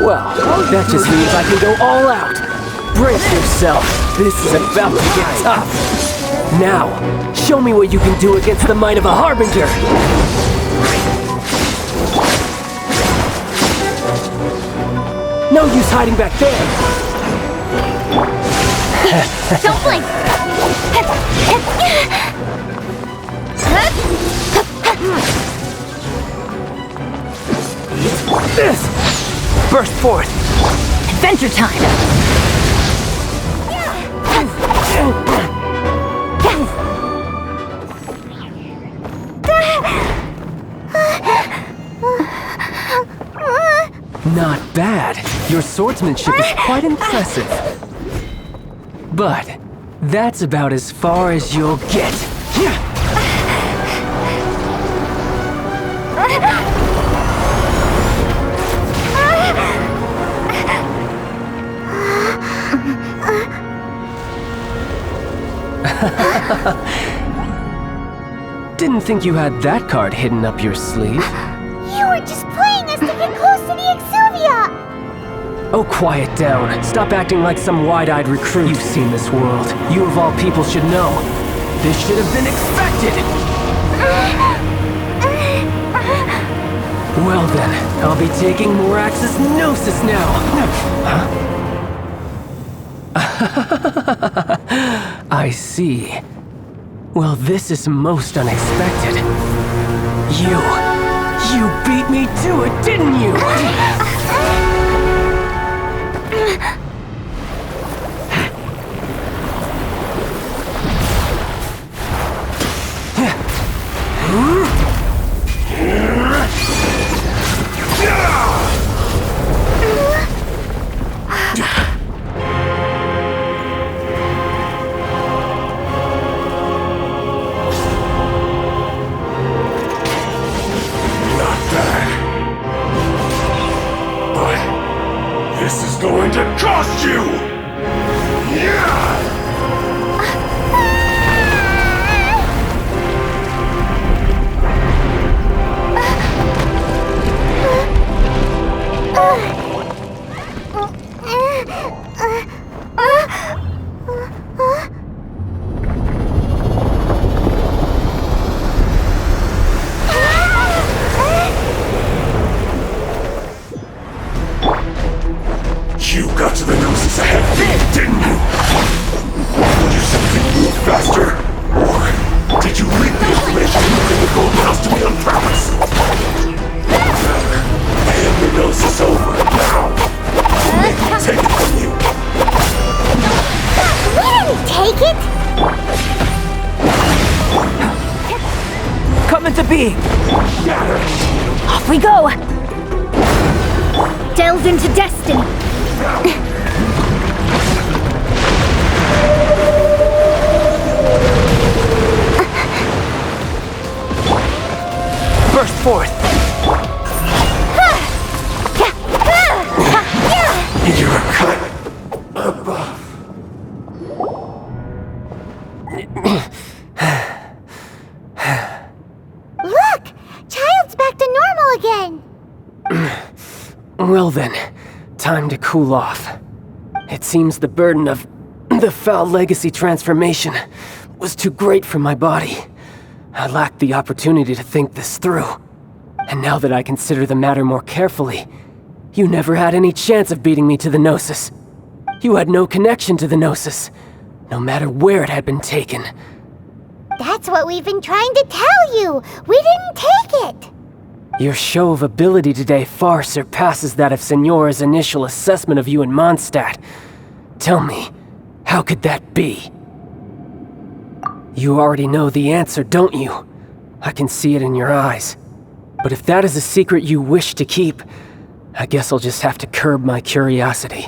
Well, that just means I can go all out. Brace yourself. This is about to get tough. Now, show me what you can do against the might of a Harbinger. No use hiding back there. Don't blink! This! Burst forth! Adventure time! Not bad. Your swordsmanship is quite impressive. But that's about as far as you'll get. Didn't think you had that card hidden up your sleeve. You were just playing us to get close to the Exuvia! Oh, quiet down. Stop acting like some wide-eyed recruit. You've seen this world. You of all people should know. This should have been expected! Well then, I'll be taking Morax's Gnosis now! I see. Well, this is most unexpected. You beat me to it, didn't you? You got to the Gnosis ahead of me, didn't you? Did you simply move faster? Or did you leak the information in the Golden House to me on purpose? And the Gnosis over now. Make me take it from you. We didn't take it! Come into being! Off we go! Delve into destiny! Burst forth! You're a cut above. Look! Child's back to normal again! Well then, time to cool off. It seems the burden of the foul legacy transformation was too great for my body. I lacked the opportunity to think this through. And now that I consider the matter more carefully, you never had any chance of beating me to the Gnosis. You had no connection to the Gnosis, no matter where it had been taken. That's what we've been trying to tell you! We didn't take it! Your show of ability today far surpasses that of Signora's initial assessment of you in Mondstadt. Tell me, how could that be? You already know the answer, don't you? I can see it in your eyes. But if that is a secret you wish to keep, I guess I'll just have to curb my curiosity.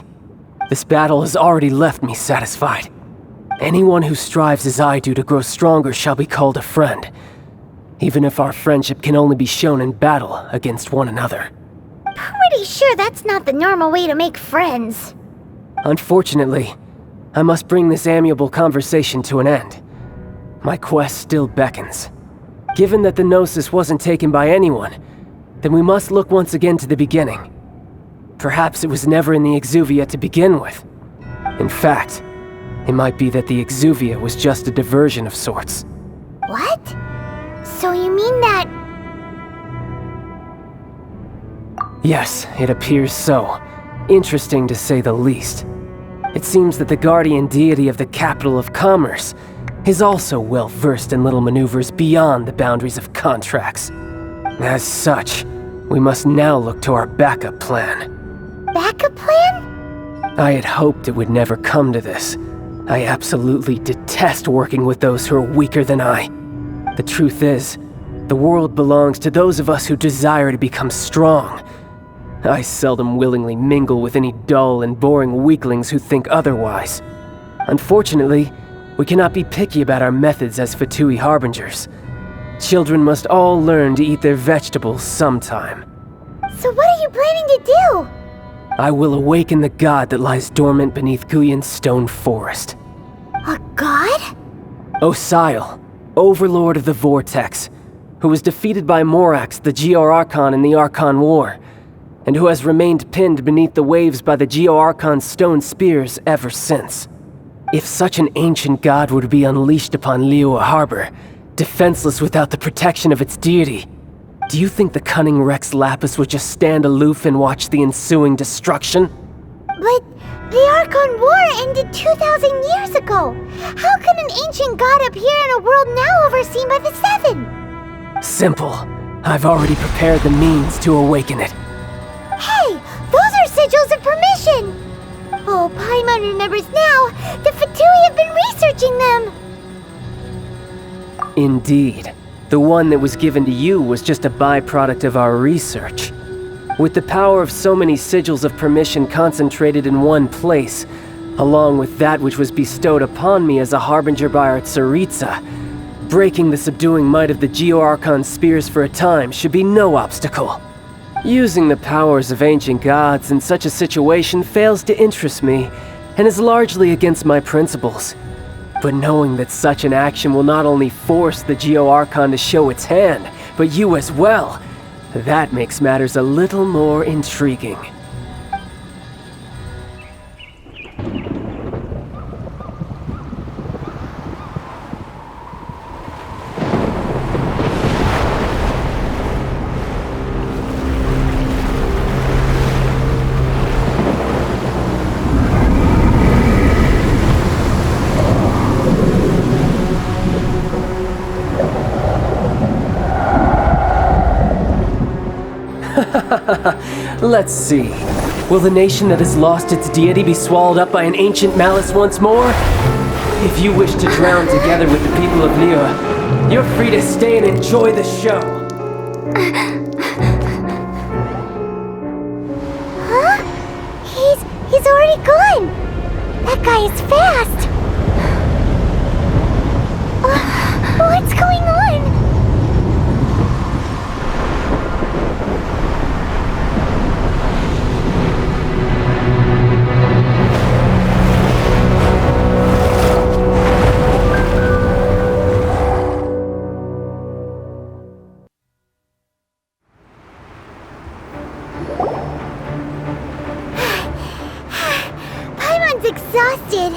This battle has already left me satisfied. Anyone who strives as I do to grow stronger shall be called a friend, even if our friendship can only be shown in battle against one another. Pretty sure that's not the normal way to make friends. Unfortunately, I must bring this amiable conversation to an end. My quest still beckons. Given that the Gnosis wasn't taken by anyone, then we must look once again to the beginning. Perhaps it was never in the Exuvia to begin with. In fact, it might be that the Exuvia was just a diversion of sorts. What? So you mean that... Yes, it appears so. Interesting to say the least. It seems that the guardian deity of the capital of commerce is also well versed in little maneuvers beyond the boundaries of contracts. As such, we must now look to our backup plan. Backup plan? I had hoped it would never come to this. I absolutely detest working with those who are weaker than I. The truth is, the world belongs to those of us who desire to become strong. I seldom willingly mingle with any dull and boring weaklings who think otherwise. Unfortunately, we cannot be picky about our methods as Fatui Harbingers. Children must all learn to eat their vegetables sometime. So what are you planning to do? I will awaken the god that lies dormant beneath Guyon's stone forest. A god? Osial, overlord of the Vortex, who was defeated by Morax, the Geo-Archon in the Archon War, and who has remained pinned beneath the waves by the Geo-Archon's stone spears ever since. If such an ancient god were to be unleashed upon Liyue Harbor, defenseless without the protection of its deity, do you think the cunning Rex Lapis would just stand aloof and watch the ensuing destruction? But the Archon War ended 2,000 years ago. How can an ancient god appear in a world now overseen by the Seven? Simple. I've already prepared the means to awaken it. Hey, those are sigils of permission! Oh, Paimon remembers now. The Fatui have been researching them. Indeed. The one that was given to you was just a byproduct of our research. With the power of so many sigils of permission concentrated in one place, along with that which was bestowed upon me as a harbinger by our Tsaritsa, breaking the subduing might of the Geo-Archon spears for a time should be no obstacle. Using the powers of ancient gods in such a situation fails to interest me, and is largely against my principles. But knowing that such an action will not only force the Geo-Archon to show its hand, but you as well, that makes matters a little more intriguing. Let's see. Will the nation that has lost its deity be swallowed up by an ancient malice once more? If you wish to drown together with the people of Liyue, you're free to stay and enjoy the show. Huh? He's already gone. That guy is fast. What's going on? Exhausted.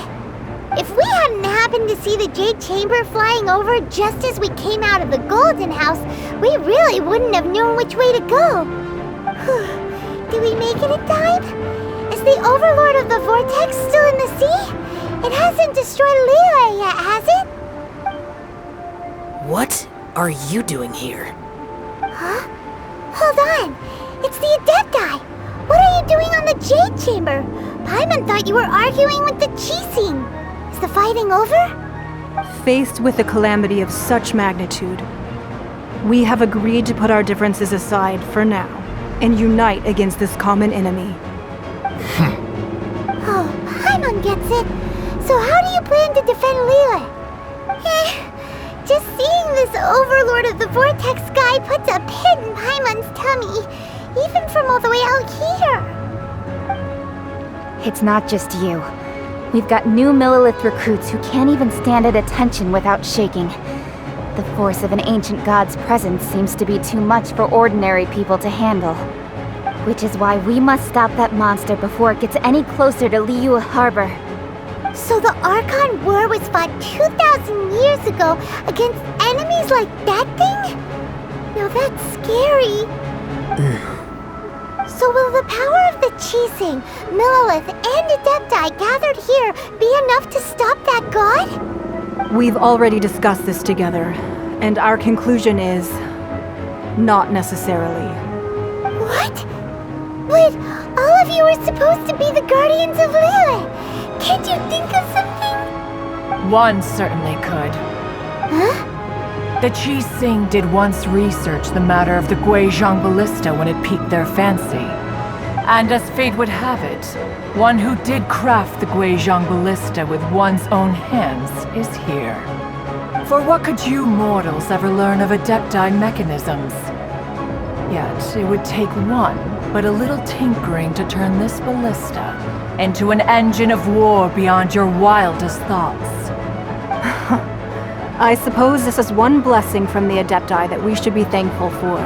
If we hadn't happened to see the Jade Chamber flying over just as we came out of the Golden House, we really wouldn't have known which way to go. Did we make it in time? Is the Overlord of the Vortex still in the sea? It hasn't destroyed Liyue yet, has it? What are you doing here? Huh? Hold on. It's the adepti. What are you doing on the Jade Chamber? Paimon thought you were arguing with the Qixing. Is the fighting over? Faced with a calamity of such magnitude, we have agreed to put our differences aside for now and unite against this common enemy. Oh, Paimon gets it. So how do you plan to defend Liyue? Just seeing this overlord of the Vortex guy puts a pit in Paimon's tummy, even from all the way out here. It's not just you. We've got new Millelith recruits who can't even stand at attention without shaking. The force of an ancient god's presence seems to be too much for ordinary people to handle. Which is why we must stop that monster before it gets any closer to Liyue Harbor. So the Archon War was fought 2,000 years ago against enemies like that thing? Now that's scary. So will the power of the Qixing, Millelith, and Adepti gathered here be enough to stop that god? We've already discussed this together, and our conclusion is not necessarily. What? But all of you are supposed to be the guardians of Liyue. Can't you think of something? One certainly could. Huh? The Qixing did once research the matter of the Guizhong ballista when it piqued their fancy. And as fate would have it, one who did craft the Guizhong ballista with one's own hands is here. For what could you mortals ever learn of adepti mechanisms? Yet it would take one but a little tinkering to turn this ballista into an engine of war beyond your wildest thoughts. I suppose this is one blessing from the Adepti that we should be thankful for.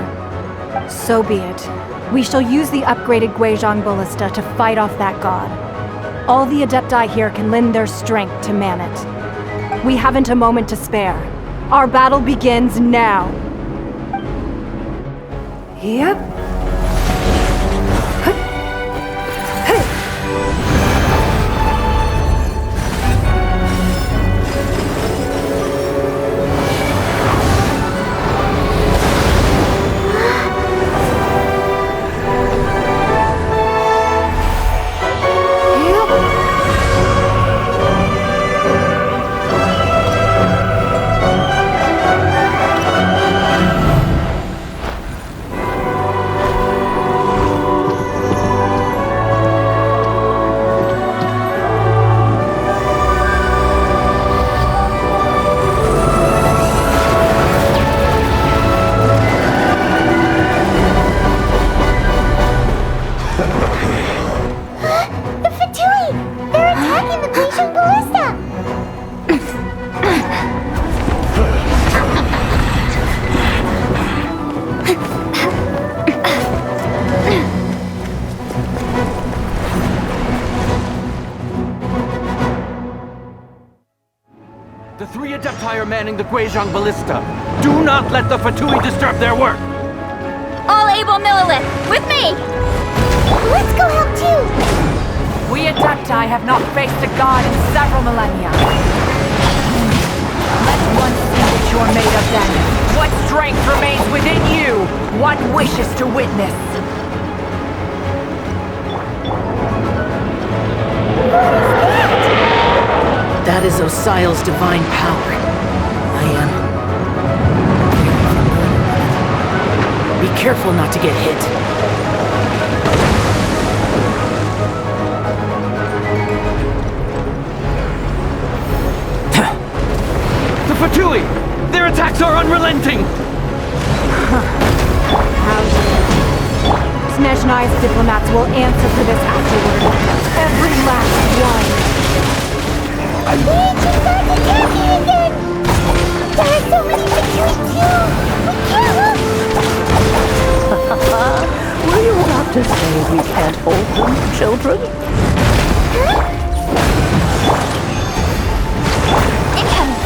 So be it. We shall use the upgraded Guizhong ballista to fight off that god. All the Adepti here can lend their strength to man it. We haven't a moment to spare. Our battle begins now. Yep. The three adepti are manning the Guizhong ballista. Do not let the Fatui disturb their work! All able Millelith, with me! Let's go help too! We adepti have not faced a god in several millennia. Let one see what you're made of then. What strength remains within you? One wishes to witness. That is Osial's divine power. I am... Be careful not to get hit. The Fatui! Their attacks are unrelenting! Snezhnai's diplomats will answer for this afterward. Every last one. The ancient gods attacking again! There are so many Fatui too! We can't look! Were you about to say we can't hold them, children? Huh?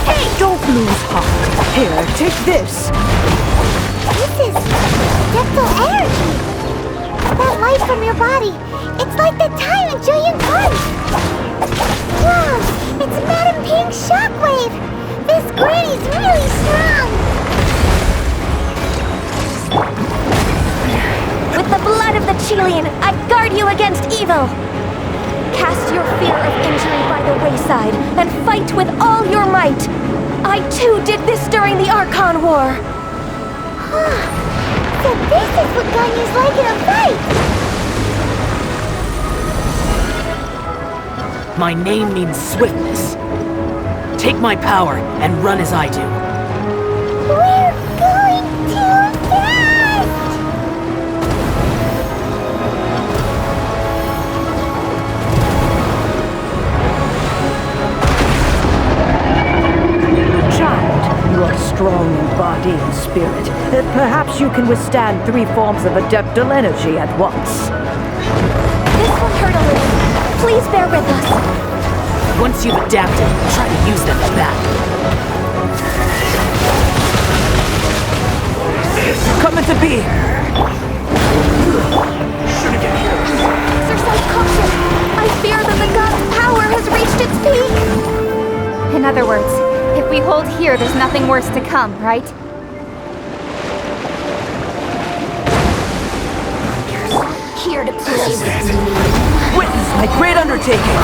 Hey, don't lose heart. Here, take this. This is dental energy. That light from your body, it's like the time in Julian Punch. Wow, it's Madame Ping's shockwave. This granny's really strong! With the blood of the Qixing, I guard you against evil! Cast your fear of injury by the wayside and fight with all your might! I too did this during the Archon War! So this is what Ganyu's like in a fight! My name means swiftness. Take my power and run as I do. We're going too fast! Child, you are strong in body and spirit. Perhaps you can withstand 3 forms of adeptal energy at once. This will hurt a little. Please bear with us. Once you've adapted, try to use them as that. Come into being! Exercise caution. I fear that the god's power has reached its peak. In other words, if we hold here, there's nothing worse to come, right? Here to please. Witness my great undertaking!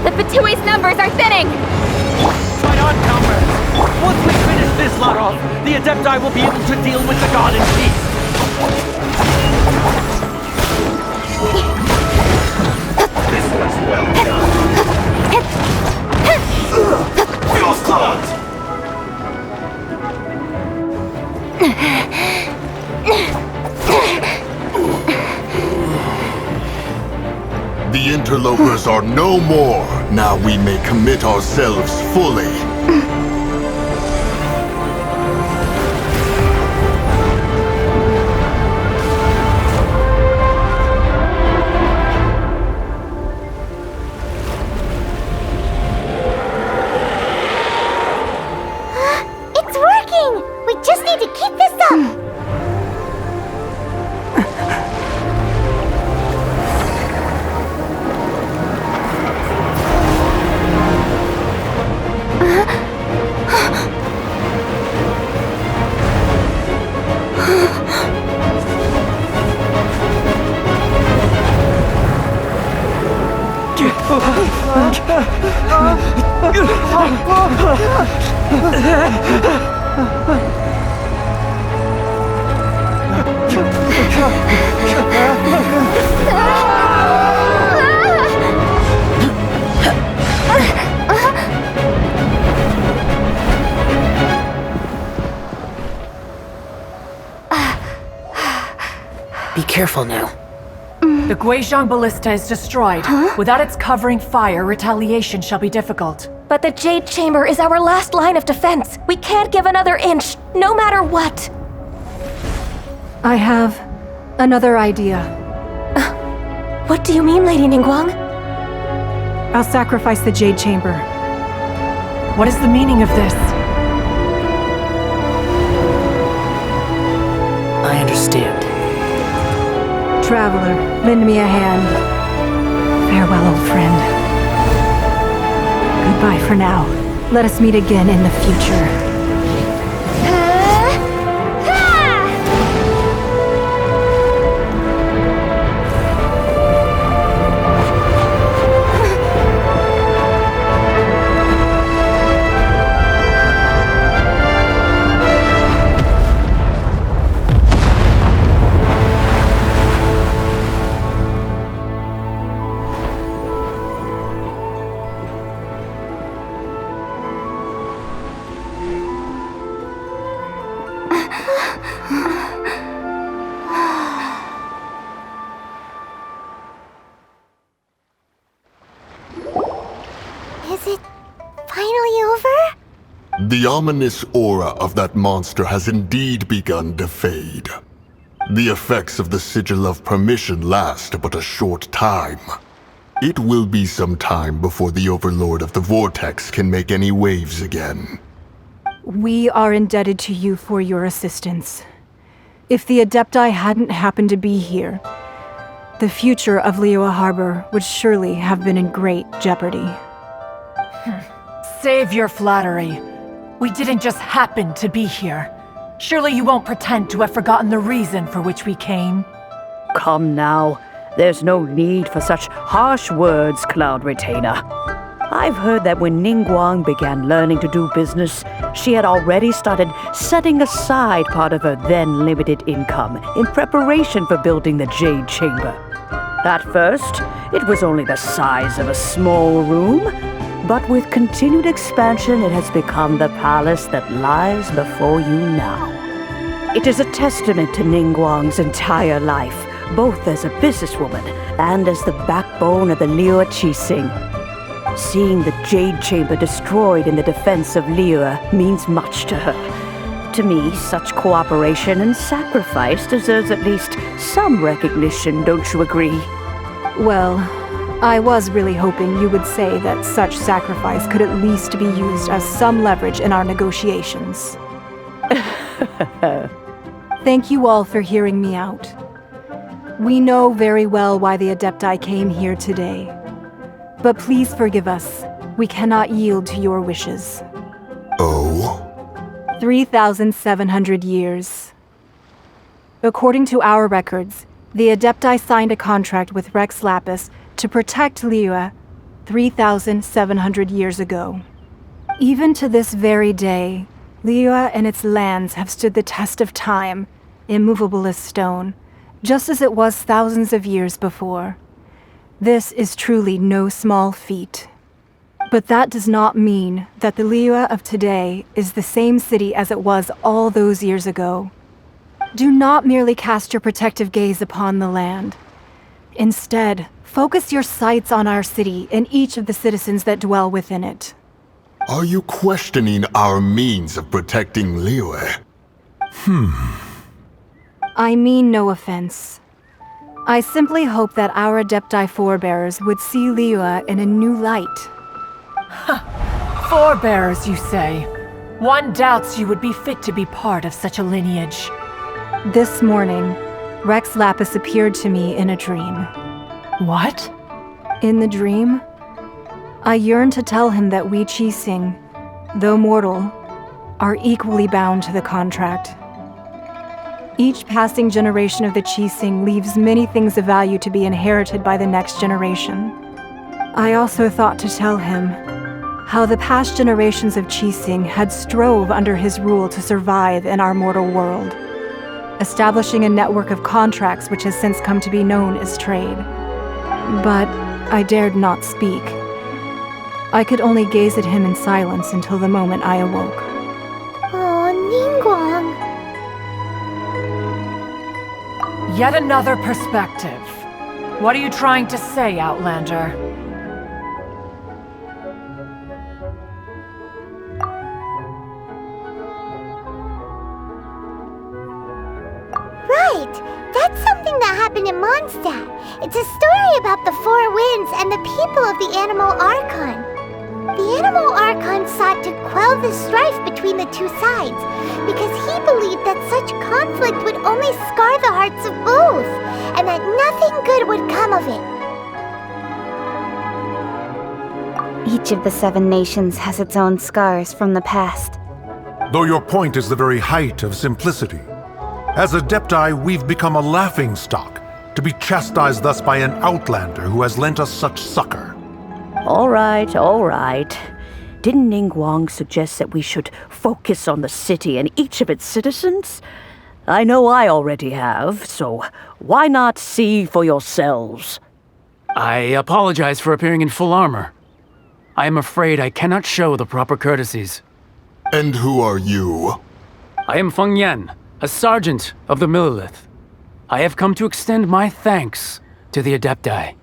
The Fatui's numbers are thinning! Fight on, comrades! Once we finish this lot off, the adepti will be able to deal with the god in peace! This was well done. Feels caught! The interlopers are no more. Now we may commit ourselves fully. It's working! We just need to keep this up! Be careful now. The Guizhong Ballista is destroyed. Without its covering fire, retaliation shall be difficult. But the Jade Chamber is our last line of defense. We can't give another inch, no matter what. I have another idea. What do you mean, Lady Ningguang? I'll sacrifice the Jade Chamber. What is the meaning of this? I understand. Traveler, lend me a hand. Farewell, old friend. Goodbye for now. Let us meet again in the future. Is it finally over? The ominous aura of that monster has indeed begun to fade. The effects of the Sigil of Permission last but a short time. It will be some time before the Overlord of the Vortex can make any waves again. We are indebted to you for your assistance. If the Adepti hadn't happened to be here, the future of Liyue Harbor would surely have been in great jeopardy. Save your flattery. We didn't just happen to be here. Surely you won't pretend to have forgotten the reason for which we came. Come now. There's no need for such harsh words, Cloud Retainer. I've heard that when Ningguang began learning to do business, she had already started setting aside part of her then limited income in preparation for building the Jade Chamber. At first, it was only the size of a small room, but with continued expansion, it has become the palace that lies before you now. It is a testament to Ningguang's entire life, both as a businesswoman and as the backbone of the Liyue Qixing. Seeing the Jade Chamber destroyed in the defense of Liyue means much to her. To me, such cooperation and sacrifice deserves at least some recognition, don't you agree? Well, I was really hoping you would say that such sacrifice could at least be used as some leverage in our negotiations. Thank you all for hearing me out. We know very well why the adepti came here today. But please forgive us. We cannot yield to your wishes. Oh? 3,700 years. According to our records, the adepti signed a contract with Rex Lapis to protect Liyue 3,700 years ago. Even to this very day, Liyue and its lands have stood the test of time, immovable as stone, just as it was thousands of years before. This is truly no small feat. But that does not mean that the Liyue of today is the same city as it was all those years ago. Do not merely cast your protective gaze upon the land. Instead, focus your sights on our city and each of the citizens that dwell within it. Are you questioning our means of protecting Liyue? I mean no offense. I simply hope that our adepti forebears would see Liyue in a new light. Forebears, you say? One doubts you would be fit to be part of such a lineage. This morning, Rex Lapis appeared to me in a dream. What? In the dream, I yearned to tell him that we Qixing, though mortal, are equally bound to the contract. Each passing generation of the Qixing leaves many things of value to be inherited by the next generation. I also thought to tell him how the past generations of Qixing had strove under his rule to survive in our mortal world, establishing a network of contracts which has since come to be known as trade. But I dared not speak. I could only gaze at him in silence until the moment I awoke. Oh, Ningguang. Yet another perspective. What are you trying to say, Outlander? Right! That's something that happened in Mondstadt. It's a story about the Four Winds and the people of the Animal Archon. The Animal Archon sought to quell the strife between the two sides, because he believed that such conflict would only scar the hearts of both, and that nothing good would come of it. Each of the 7 nations has its own scars from the past. Though your point is the very height of simplicity. As adepti, we've become a laughingstock, to be chastised thus by an outlander who has lent us such succor. All right, all right. Didn't Ningguang suggest that we should focus on the city and each of its citizens? I know I already have, so why not see for yourselves? I apologize for appearing in full armor. I am afraid I cannot show the proper courtesies. And who are you? I am Feng Yan, a sergeant of the Millelith. I have come to extend my thanks to the adepti.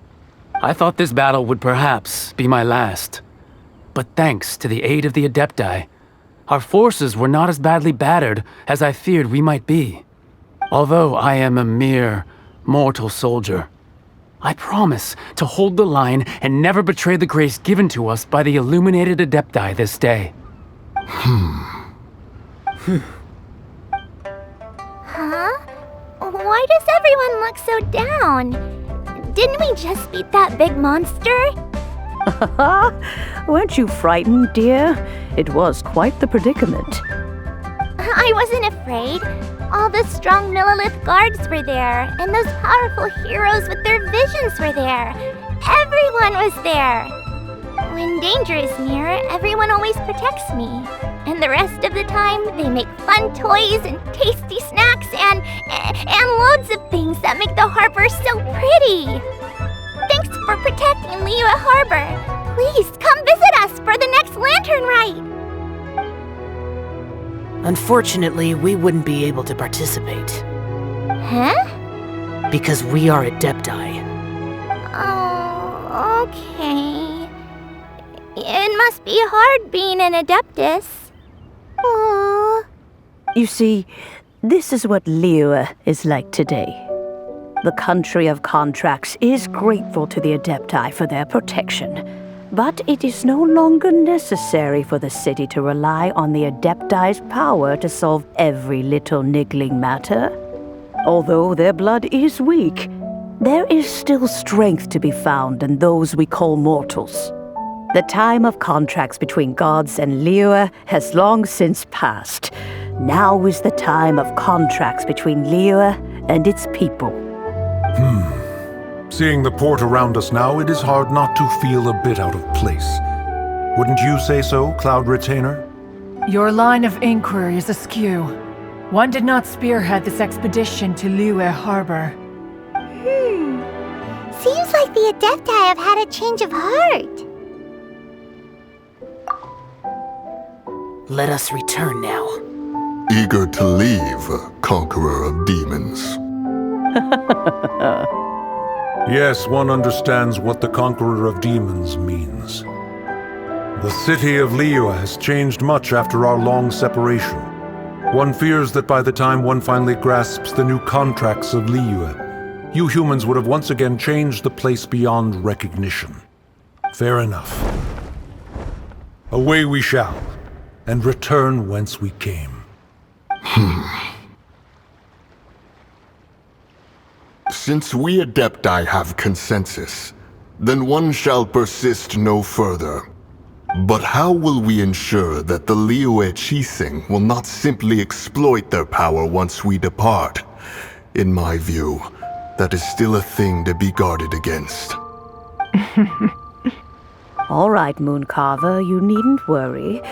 I thought this battle would perhaps be my last. But thanks to the aid of the adepti, our forces were not as badly battered as I feared we might be. Although I am a mere mortal soldier, I promise to hold the line and never betray the grace given to us by the illuminated adepti this day. Huh? Why does everyone look so down? Didn't we just beat that big monster? Weren't you frightened, dear? It was quite the predicament. I wasn't afraid. All the strong Millelith guards were there, and those powerful heroes with their visions were there. Everyone was there. When danger is near, everyone always protects me. And the rest of the time, they make fun toys and tasty snacks and loads of things that make the harbor so pretty. Thanks for protecting Liyue Harbor. Please come visit us for the next lantern rite. Unfortunately, we wouldn't be able to participate. Huh? Because we are adepti. Oh, okay. It must be hard being an adeptus. Aww. You see, this is what Liyue is like today. The country of contracts is grateful to the adepti for their protection, but it is no longer necessary for the city to rely on the adepti's power to solve every little niggling matter. Although their blood is weak, there is still strength to be found in those we call mortals. The time of contracts between gods and Liyue has long since passed. Now is the time of contracts between Liyue and its people. Seeing the port around us now, it is hard not to feel a bit out of place. Wouldn't you say so, Cloud Retainer? Your line of inquiry is askew. One did not spearhead this expedition to Liyue Harbor. Seems like the adepti have had a change of heart. Let us return now. Eager to leave, conqueror of demons. Yes, one understands what the Conqueror of Demons means. The city of Liyue has changed much after our long separation. One fears that by the time one finally grasps the new contracts of Liyue, you humans would have once again changed the place beyond recognition. Fair enough. Away we shall, and return whence we came. Since we adepti have consensus, then one shall persist no further. But how will we ensure that the Liyue Qixing will not simply exploit their power once we depart? In my view, that is still a thing to be guarded against. All right, Mooncarver, you needn't worry.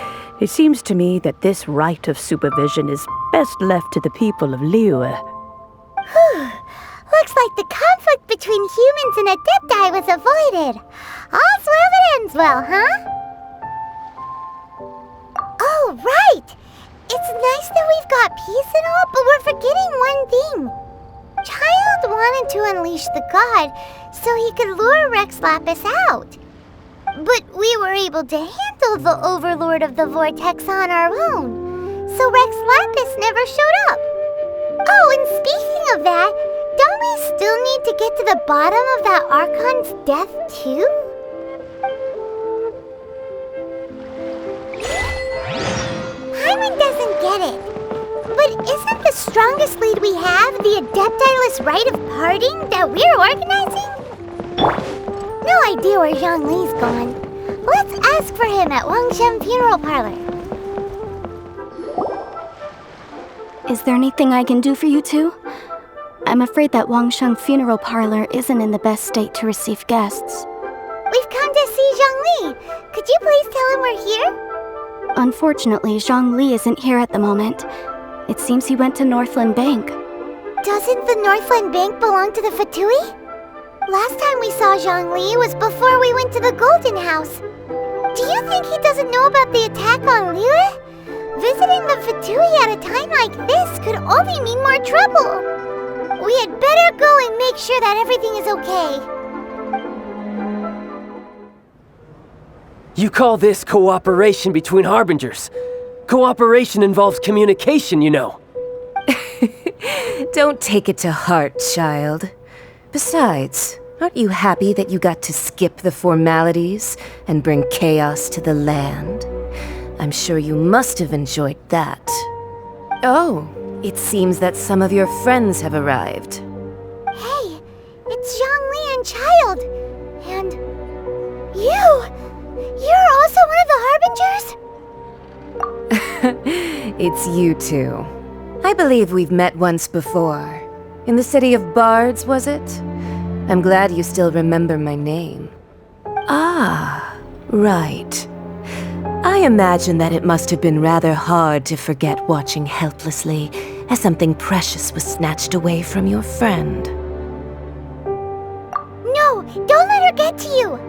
It seems to me that this right of supervision is best left to the people of Liyue. Looks like the conflict between humans and adepti was avoided. All's well that ends well, huh? Oh, right! It's nice that we've got peace and all, but we're forgetting one thing. Child wanted to unleash the god so he could lure Rex Lapis out. But we were able to handle the Overlord of the Vortex on our own, so Rex Lapis never showed up. Oh, and speaking of that, don't we still need to get to the bottom of that Archon's death, too? Paimon doesn't get it. But isn't the strongest lead we have the adepti-less Rite of Parting that we're organizing? No idea where Zhongli's gone. Let's ask for him at Wangshen Funeral Parlor. Is there anything I can do for you two? I'm afraid that Wangshen Funeral Parlor isn't in the best state to receive guests. We've come to see Zhongli. Could you please tell him we're here? Unfortunately, Zhongli isn't here at the moment. It seems he went to Northland Bank. Doesn't the Northland Bank belong to the Fatui? Last time we saw Zhongli was before we went to the Golden House. Do you think he doesn't know about the attack on Liyue? Visiting the Fatui at a time like this could only mean more trouble. We had better go and make sure that everything is okay. You call this cooperation between Harbingers? Cooperation involves communication, you know. Don't take it to heart, child. Besides, aren't you happy that you got to skip the formalities and bring chaos to the land? I'm sure you must have enjoyed that. Oh, it seems that some of your friends have arrived. Hey, it's Zhongli and Chai. child. And you're also one of the Harbingers? It's you two. I believe we've met once before. In the City of Bards, was it? I'm glad you still remember my name. Ah, right. I imagine that it must have been rather hard to forget watching helplessly as something precious was snatched away from your friend. No, don't let her get to you!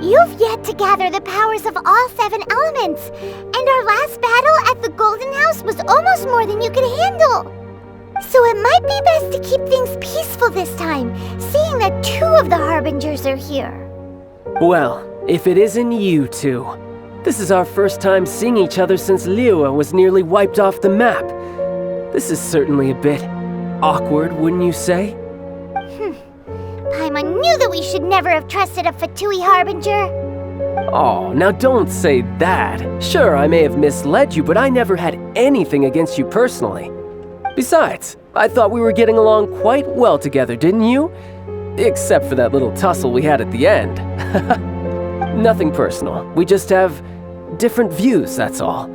You've yet to gather the powers of all 7 elements, and our last battle at the Golden House was almost more than you could handle. So it might be best to keep things peaceful this time, seeing that 2 of the Harbingers are here. Well, if it isn't you two. This is our first time seeing each other since Liyue was nearly wiped off the map. This is certainly a bit awkward, wouldn't you say? Paimon knew that we should never have trusted a Fatui Harbinger. Oh, now don't say that. Sure, I may have misled you, but I never had anything against you personally. Besides, I thought we were getting along quite well together, didn't you? Except for that little tussle we had at the end. Nothing personal. We just have different views, that's all.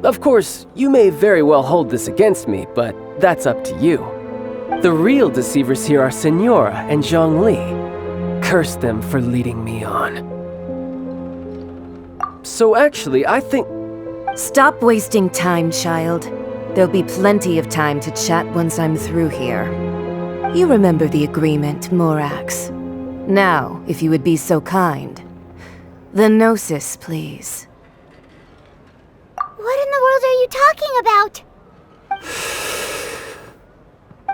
Of course, you may very well hold this against me, but that's up to you. The real deceivers here are Signora and Zhongli. Curse them for leading me on. So actually, I think... Stop wasting time, child. There'll be plenty of time to chat once I'm through here. You remember the agreement, Morax. Now, if you would be so kind. The Gnosis, please. What in the world are you talking about?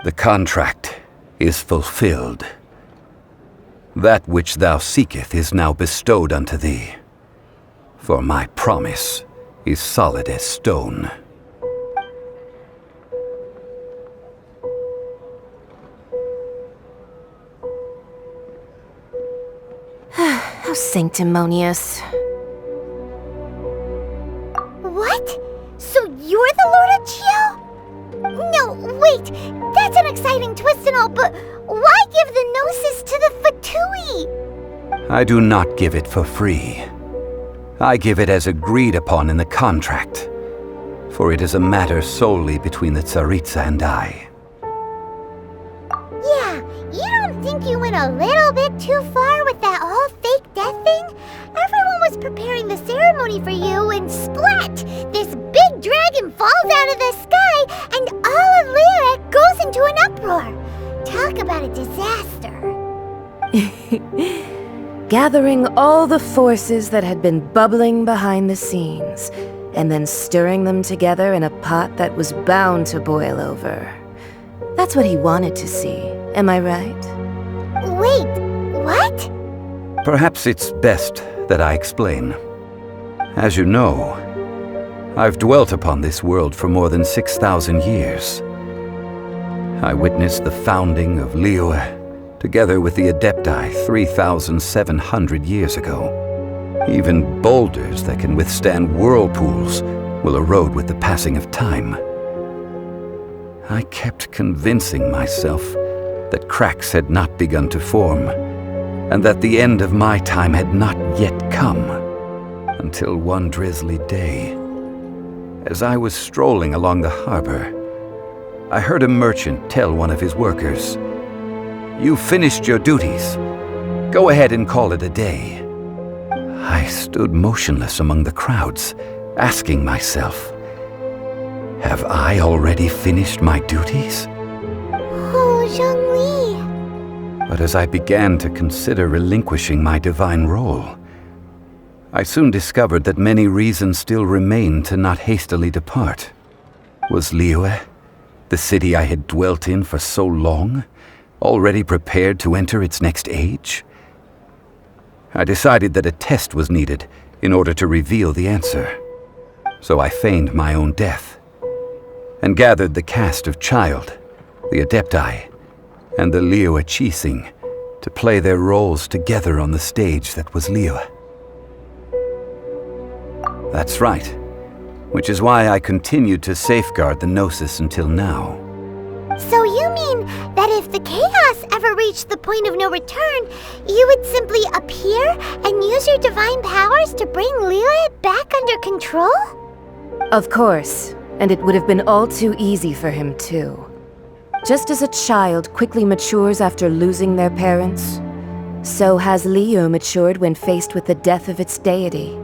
The contract is fulfilled. That which thou seeketh is now bestowed unto thee. For my promise is solid as stone. How sanctimonious. What? So you're the Lord of Chio? No, wait! That's an exciting twist and all, but why give the Gnosis to the Fatui? I do not give it for free. I give it as agreed upon in the contract, for it is a matter solely between the Tsaritsa and I. Yeah, you don't think you went a little bit too far with that whole fake death thing? Everyone was preparing the ceremony for you, and splat! This big dragon falls out of the sky, and all of Liyue goes into an uproar. Talk about a disaster. Gathering all the forces that had been bubbling behind the scenes, and then stirring them together in a pot that was bound to boil over. That's what he wanted to see, am I right? Wait, what? Perhaps it's best that I explain. As you know, I've dwelt upon this world for more than 6,000 years. I witnessed the founding of Liyue, together with the adepti 3,700 years ago. Even boulders that can withstand whirlpools will erode with the passing of time. I kept convincing myself that cracks had not begun to form, and that the end of my time had not yet come, until one drizzly day, as I was strolling along the harbor, I heard a merchant tell one of his workers, "You finished your duties. Go ahead and call it a day." I stood motionless among the crowds, asking myself, have I already finished my duties? Oh, Zhongli. But as I began to consider relinquishing my divine role, I soon discovered that many reasons still remained to not hastily depart. Was Liyue, the city I had dwelt in for so long, already prepared to enter its next age? I decided that a test was needed in order to reveal the answer. So I feigned my own death, and gathered the cast of Child, the adepti, and the Liyue Qixing to play their roles together on the stage that was Liyue. That's right, which is why I continued to safeguard the Gnosis until now. So you mean that if the chaos ever reached the point of no return, you would simply appear and use your divine powers to bring Liyue back under control? Of course, and it would have been all too easy for him too. Just as a child quickly matures after losing their parents, so has Liyue matured when faced with the death of its deity.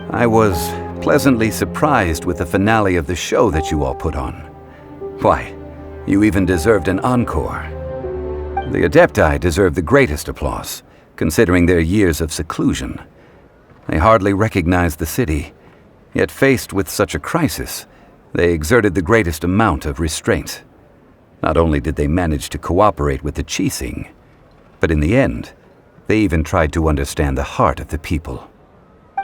I was pleasantly surprised with the finale of the show that you all put on. Why, you even deserved an encore. The adepti deserve the greatest applause, considering their years of seclusion. They hardly recognized the city, yet faced with such a crisis, they exerted the greatest amount of restraint. Not only did they manage to cooperate with the Qixing, but in the end, they even tried to understand the heart of the people.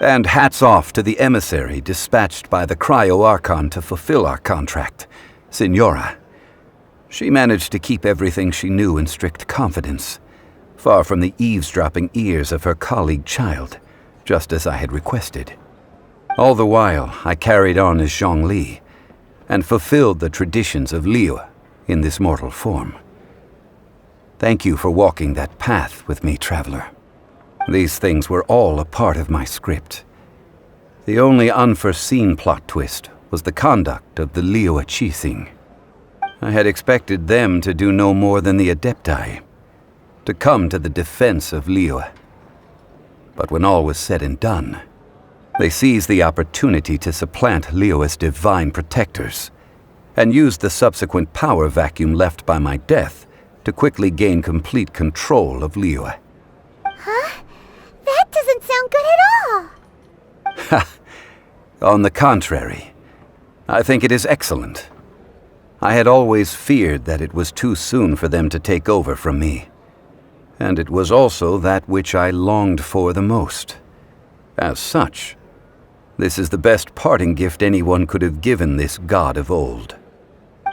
And hats off to the emissary dispatched by the Archon to fulfill our contract, Signora. She managed to keep everything she knew in strict confidence, far from the eavesdropping ears of her colleague child, just as I had requested. All the while, I carried on as Zhongli, and fulfilled the traditions of Liyue in this mortal form. Thank you for walking that path with me, traveler. These things were all a part of my script. The only unforeseen plot twist was the conduct of the Liyue Qixing. I had expected them to do no more than the adepti, to come to the defense of Liyue. But when all was said and done, they seized the opportunity to supplant Liyue's divine protectors, and used the subsequent power vacuum left by my death to quickly gain complete control of Liyue. Huh? That doesn't sound good at all! Ha! On the contrary, I think it is excellent. I had always feared that it was too soon for them to take over from me, and it was also that which I longed for the most. As such, this is the best parting gift anyone could have given this god of old.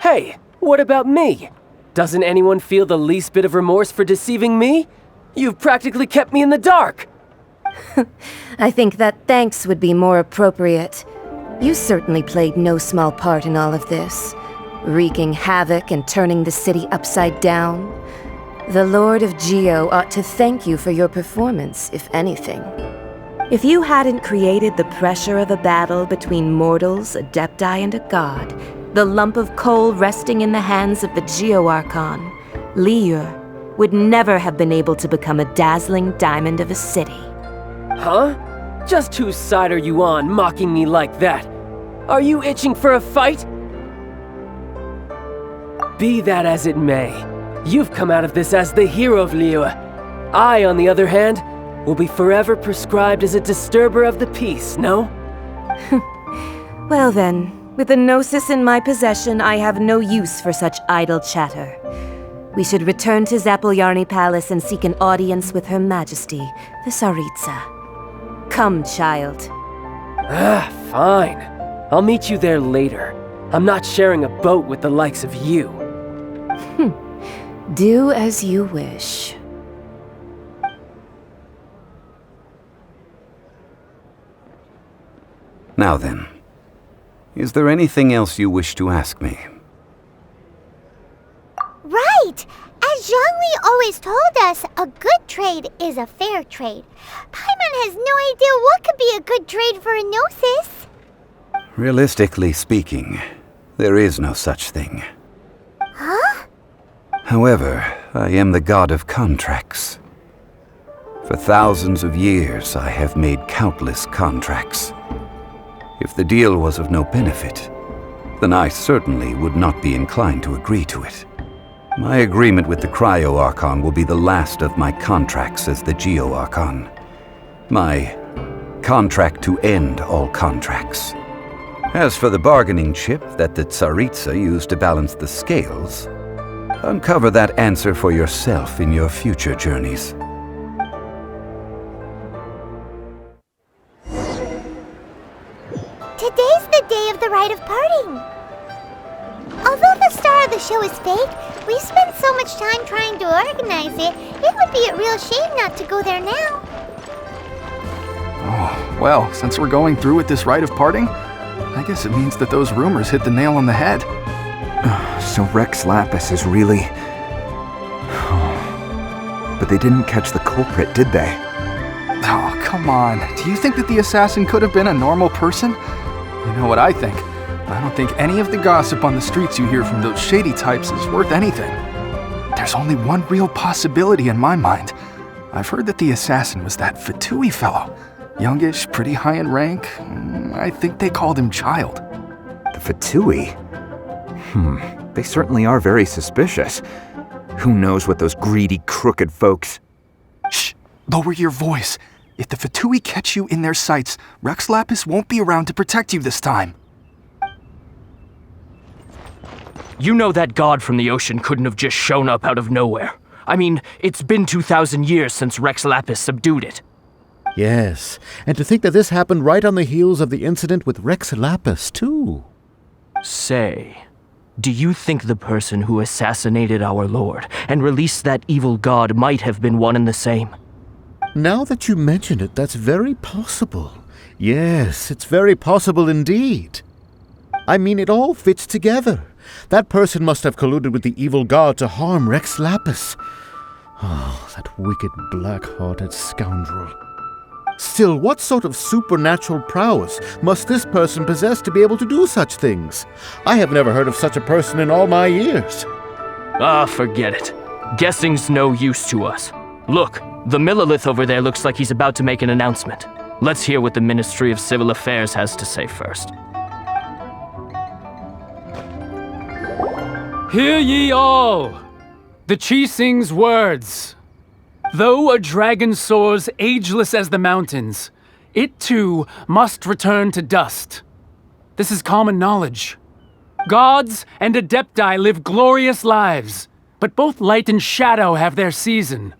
Hey, what about me? Doesn't anyone feel the least bit of remorse for deceiving me? You've practically kept me in the dark! I think that thanks would be more appropriate. You certainly played no small part in all of this, wreaking havoc and turning the city upside down. The Lord of Geo ought to thank you for your performance, if anything. If you hadn't created the pressure of a battle between mortals, adepti, and a god, the lump of coal resting in the hands of the Geo Archon, Liyue, would never have been able to become a dazzling diamond of a city. Huh? Just whose side are you on, mocking me like that? Are you itching for a fight? Be that as it may, you've come out of this as the hero of Liyue. I, on the other hand, will be forever prescribed as a disturber of the peace, no? Well then, with the Gnosis in my possession, I have no use for such idle chatter. We should return to Zapoljarny Palace and seek an audience with Her Majesty, the Tsaritsa. Come, child. Fine. I'll meet you there later. I'm not sharing a boat with the likes of you. Do as you wish. Now then, is there anything else you wish to ask me? Right! As Zhongli always told us, a good trade is a fair trade. Paimon has no idea what could be a good trade for a Gnosis. Realistically speaking, there is no such thing. Huh? However, I am the god of contracts. For thousands of years, I have made countless contracts. If the deal was of no benefit, then I certainly would not be inclined to agree to it. My agreement with the Archon will be the last of my contracts as the Geo Archon. My contract to end all contracts. As for the bargaining chip that the Tsaritsa used to balance the scales, uncover that answer for yourself in your future journeys. Today's the day of the Rite of Parting. Although the star of the show is fake, we spent so much time trying to organize it, it would be a real shame not to go there now. Oh, well, since we're going through with this Rite of Parting, I guess it means that those rumors hit the nail on the head. So Rex Lapis is really... But they didn't catch the culprit, did they? Oh, come on. Do you think that the assassin could have been a normal person? You know what I think. I don't think any of the gossip on the streets you hear from those shady types is worth anything. There's only one real possibility in my mind. I've heard that the assassin was that Fatui fellow. Youngish, pretty high in rank. I think they called him Child. The Fatui? They certainly are very suspicious. Who knows what those greedy, crooked folks... Shh! Lower your voice. If the Fatui catch you in their sights, Rex Lapis won't be around to protect you this time. You know that god from the ocean couldn't have just shown up out of nowhere. I mean, it's been 2,000 years since Rex Lapis subdued it. Yes, and to think that this happened right on the heels of the incident with Rex Lapis, too. Say, do you think the person who assassinated our lord and released that evil god might have been one and the same? Now that you mention it, that's very possible. Yes, it's very possible indeed. I mean, it all fits together. That person must have colluded with the evil god to harm Rex Lapis. Oh, that wicked, black-hearted scoundrel. Still, what sort of supernatural prowess must this person possess to be able to do such things? I have never heard of such a person in all my years. Ah, forget it. Guessing's no use to us. Look, the Millelith over there looks like he's about to make an announcement. Let's hear what the Ministry of Civil Affairs has to say first. Hear ye all! The Qixing's words. Though a dragon soars ageless as the mountains, it too must return to dust. This is common knowledge. Gods and adepti live glorious lives, but both light and shadow have their season.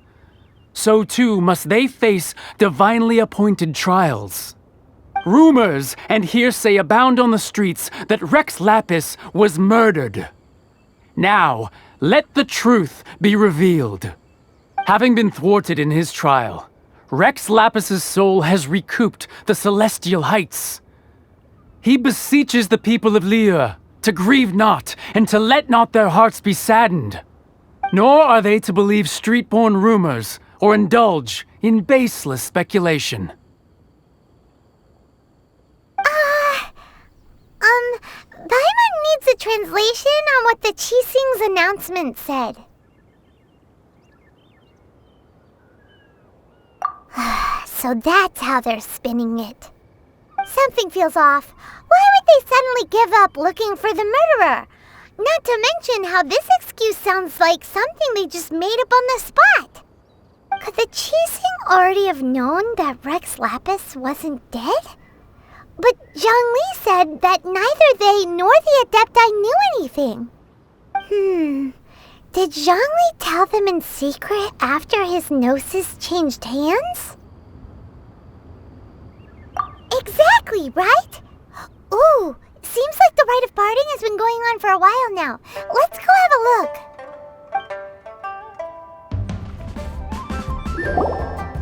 So too must they face divinely appointed trials. Rumors and hearsay abound on the streets that Rex Lapis was murdered. Now, let the truth be revealed. Having been thwarted in his trial, Rex Lapis's soul has recouped the celestial heights. He beseeches the people of Liyue to grieve not and to let not their hearts be saddened. Nor are they to believe street-born rumors or indulge in baseless speculation. Paimon needs a translation on what the Qixing's announcement said. So that's how they're spinning it. Something feels off. Why would they suddenly give up looking for the murderer? Not to mention how this excuse sounds like something they just made up on the spot. Could the Qixing already have known that Rex Lapis wasn't dead? But Zhongli said that neither they nor the adepti knew anything. Did Zhongli tell them in secret after his gnosis changed hands? Exactly, right? Ooh, seems like the Rite of Parting has been going on for a while now. Let's go have a look.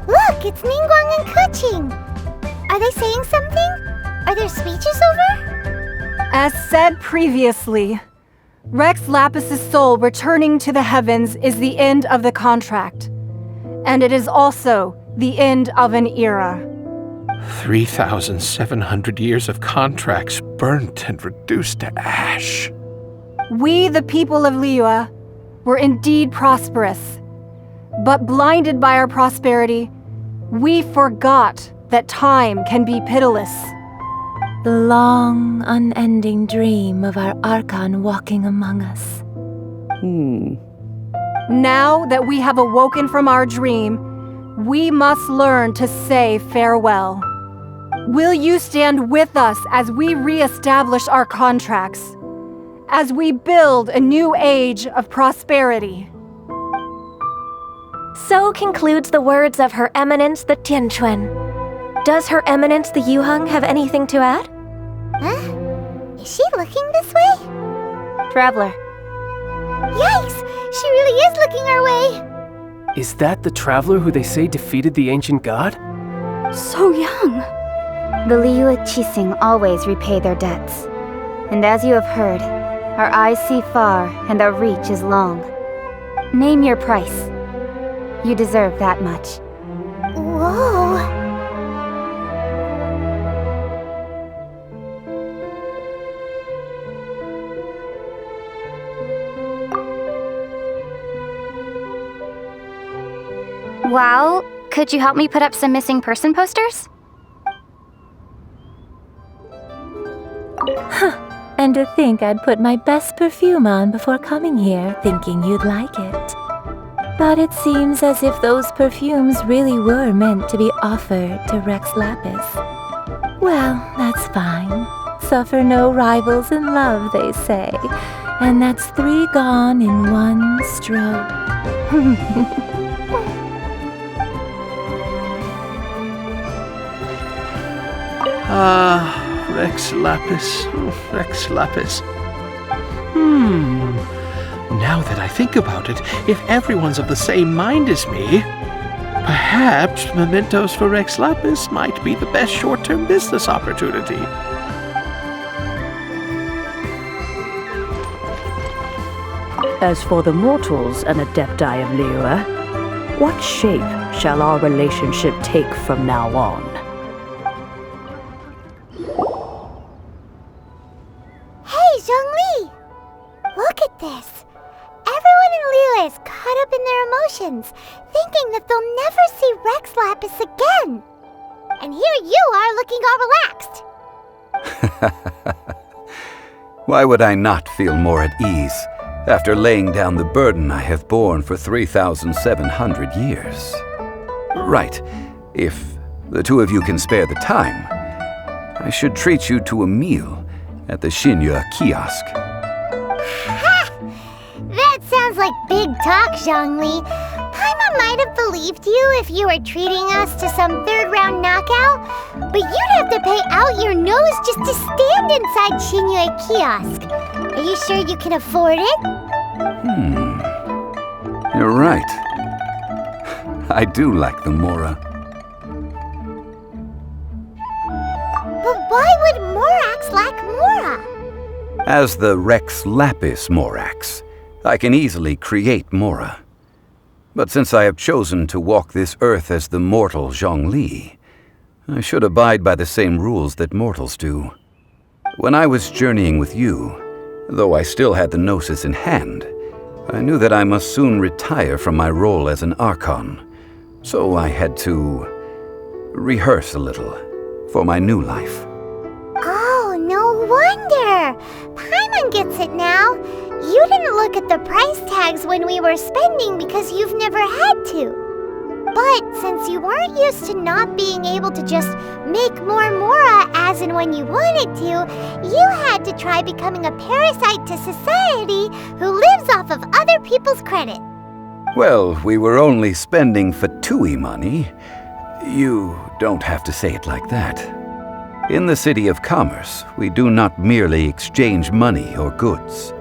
Look, it's Ningguang and Keqing. Are they saying something? Are there speeches over? As said previously, Rex Lapis's soul returning to the heavens is the end of the contract. And it is also the end of an era. 3,700 years of contracts burnt and reduced to ash. We, the people of Liyue, were indeed prosperous. But blinded by our prosperity, we forgot that time can be pitiless. The long, unending dream of our Archon walking among us. Now that we have awoken from our dream, we must learn to say farewell. Will you stand with us as we re-establish our contracts? As we build a new age of prosperity? So concludes the words of Her Eminence the Tianquan. Does Her Eminence the Yuheng have anything to add? Huh? Is she looking this way? Traveler. Yikes! She really is looking our way! Is that the traveler who they say defeated the ancient god? So young. The Liyue Qixing always repay their debts. And as you have heard, Our eyes see far, and our reach is long. Name your price. You deserve that much. Whoa. Well, could you help me put up some missing person posters? And to think I'd put my best perfume on before coming here, thinking you'd like it. But it seems as if those perfumes really were meant to be offered to Rex Lapis. Well, that's fine. Suffer no rivals in love, they say. And that's 3 gone in 1 stroke. Rex Lapis. Oh, Rex Lapis. Now that I think about it, if everyone's of the same mind as me, perhaps mementos for Rex Lapis might be the best short-term business opportunity. As for the mortals and adepti of Liyue, what shape shall our relationship take from now on? Hey, Zhongli! Look at this. Everyone in Liyue is caught up in their emotions, thinking that they'll never see Rex Lapis again. And here you are looking all relaxed. Why would I not feel more at ease after laying down the burden I have borne for 3,700 years? Right, if the two of you can spare the time, I should treat you to a meal at the Liyue kiosk. Ha! That sounds like big talk, Zhongli. Paimon might have believed you if you were treating us to some third-round knockout, but you'd have to pay out your nose just to stand inside Liyue kiosk. Are you sure you can afford it? You're right. I do like the Mora. But why would Morax lack Mora? As the Rex Lapis Morax, I can easily create Mora. But since I have chosen to walk this earth as the mortal Zhongli, I should abide by the same rules that mortals do. When I was journeying with you, though I still had the Gnosis in hand, I knew that I must soon retire from my role as an Archon, so I had to rehearse a little for my new life. Oh, no wonder! Paimon gets it now. You didn't look at the price tags when we were spending because you've never had to. But since you weren't used to not being able to just make more Mora as and when you wanted to, you had to try becoming a parasite to society who lives off of other people's credit. Well, we were only spending Fatui money. You don't have to say it like that. In the City of Commerce, we do not merely exchange money or goods.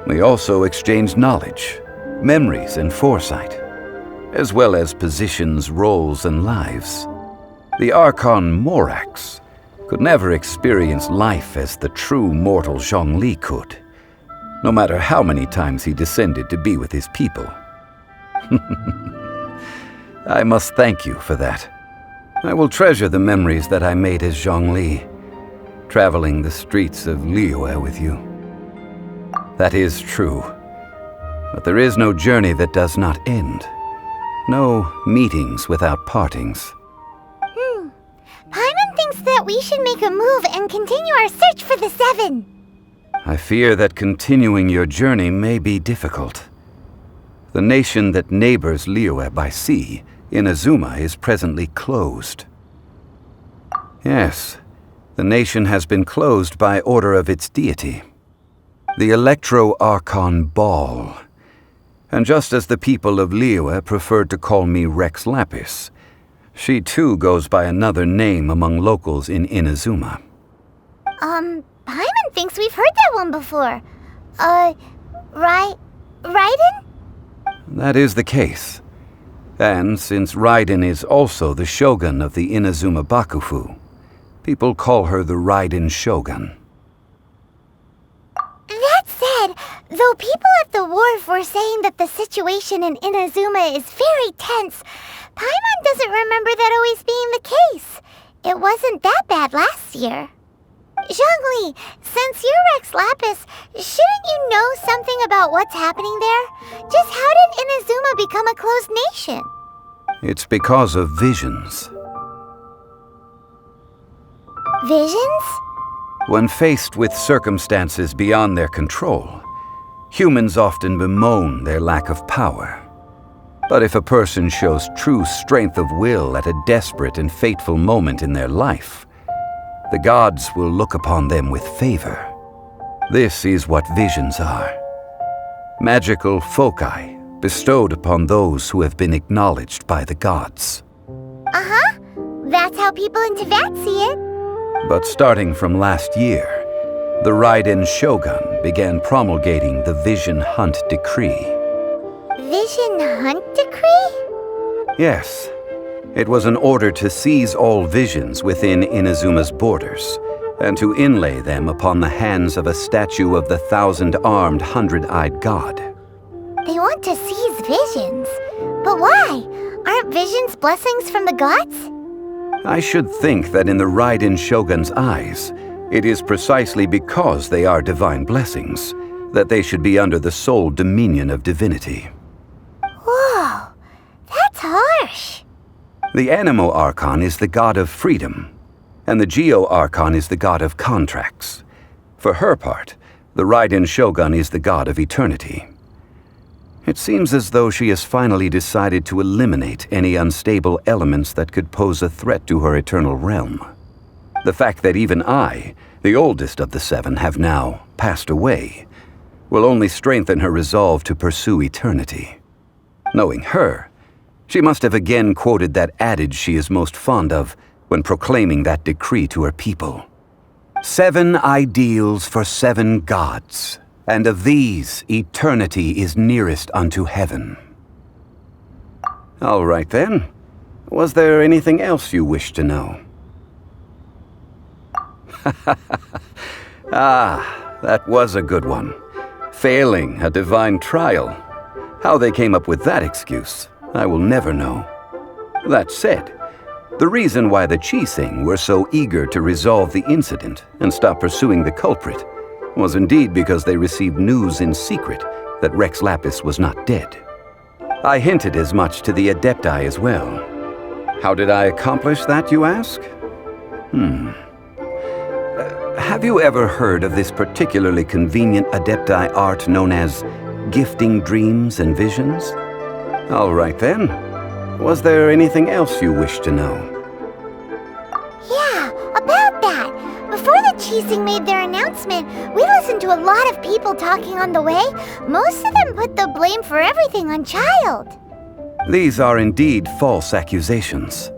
We also exchange knowledge, memories, and foresight, as well as positions, roles, and lives. The Archon Morax could never experience life as the true mortal Zhongli could, no matter how many times he descended to be with his people. I must thank you for that. I will treasure the memories that I made as Zhongli, traveling the streets of Liyue with you. That is true, but there is no journey that does not end. No meetings without partings. Paimon thinks that we should make a move and continue our search for the 7. I fear that continuing your journey may be difficult. The nation that neighbors Liyue by sea, Inazuma, is presently closed. Yes, the nation has been closed by order of its deity, the Electro-Archon Ball. And just as the people of Liyue preferred to call me Rex Lapis, she too goes by another name among locals in Inazuma. Paimon thinks we've heard that one before. Raiden? That is the case. And since Raiden is also the shogun of the Inazuma Bakufu, people call her the Raiden Shogun. That's Though people at the wharf were saying that the situation in Inazuma is very tense, Paimon doesn't remember that always being the case. It wasn't that bad last year. Zhongli, since you're Rex Lapis, shouldn't you know something about what's happening there? Just how did Inazuma become a closed nation? It's because of visions. Visions? When faced with circumstances beyond their control, humans often bemoan their lack of power. But if a person shows true strength of will at a desperate and fateful moment in their life, the gods will look upon them with favor. This is what visions are. Magical foci bestowed upon those who have been acknowledged by the gods. Uh-huh. That's how people in Teyvat see it. But starting from last year, the Raiden Shogun began promulgating the Vision Hunt Decree. Vision Hunt Decree? Yes. It was an order to seize all visions within Inazuma's borders, and to inlay them upon the hands of a statue of the 1,000-armed, 100-eyed god. They want to seize visions. But why? Aren't visions blessings from the gods? I should think that in the Raiden Shogun's eyes, it is precisely because they are divine blessings that they should be under the sole dominion of divinity. Whoa, that's harsh. The Anemo Archon is the god of freedom, and the Geo Archon is the god of contracts. For her part, the Raiden Shogun is the god of eternity. It seems as though she has finally decided to eliminate any unstable elements that could pose a threat to her eternal realm. The fact that even I, the oldest of the 7, have now passed away, will only strengthen her resolve to pursue eternity. Knowing her, she must have again quoted that adage she is most fond of when proclaiming that decree to her people. 7 ideals for 7 gods, and of these, eternity is nearest unto heaven. All right then. Was there anything else you wish to know? Ah, that was a good one. Failing a divine trial. How they came up with that excuse, I will never know. That said, the reason why the Qixing were so eager to resolve the incident and stop pursuing the culprit was indeed because they received news in secret that Rex Lapis was not dead. I hinted as much to the adepti as well. How did I accomplish that, you ask? Have you ever heard of this particularly convenient adepti art known as gifting dreams and visions? All right then. Was there anything else you wish to know? Yeah, about that. Before the Qixing made their announcement, we listened to a lot of people talking on the way. Most of them put the blame for everything on Child. These are indeed false accusations.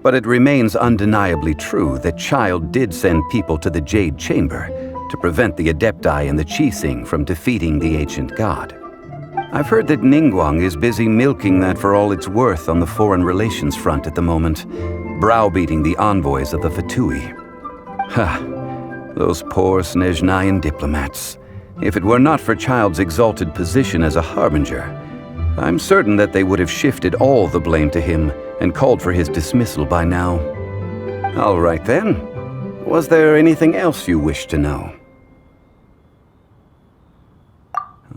But it remains undeniably true that Child did send people to the Jade Chamber to prevent the Adepti and the Qixing from defeating the ancient god. I've heard that Ningguang is busy milking that for all it's worth on the foreign relations front at the moment, browbeating the envoys of the Fatui. Ha! Those poor Snezhnayan diplomats. If it were not for Child's exalted position as a harbinger, I'm certain that they would have shifted all the blame to him and called for his dismissal by now. All right then. Was there anything else you wish to know?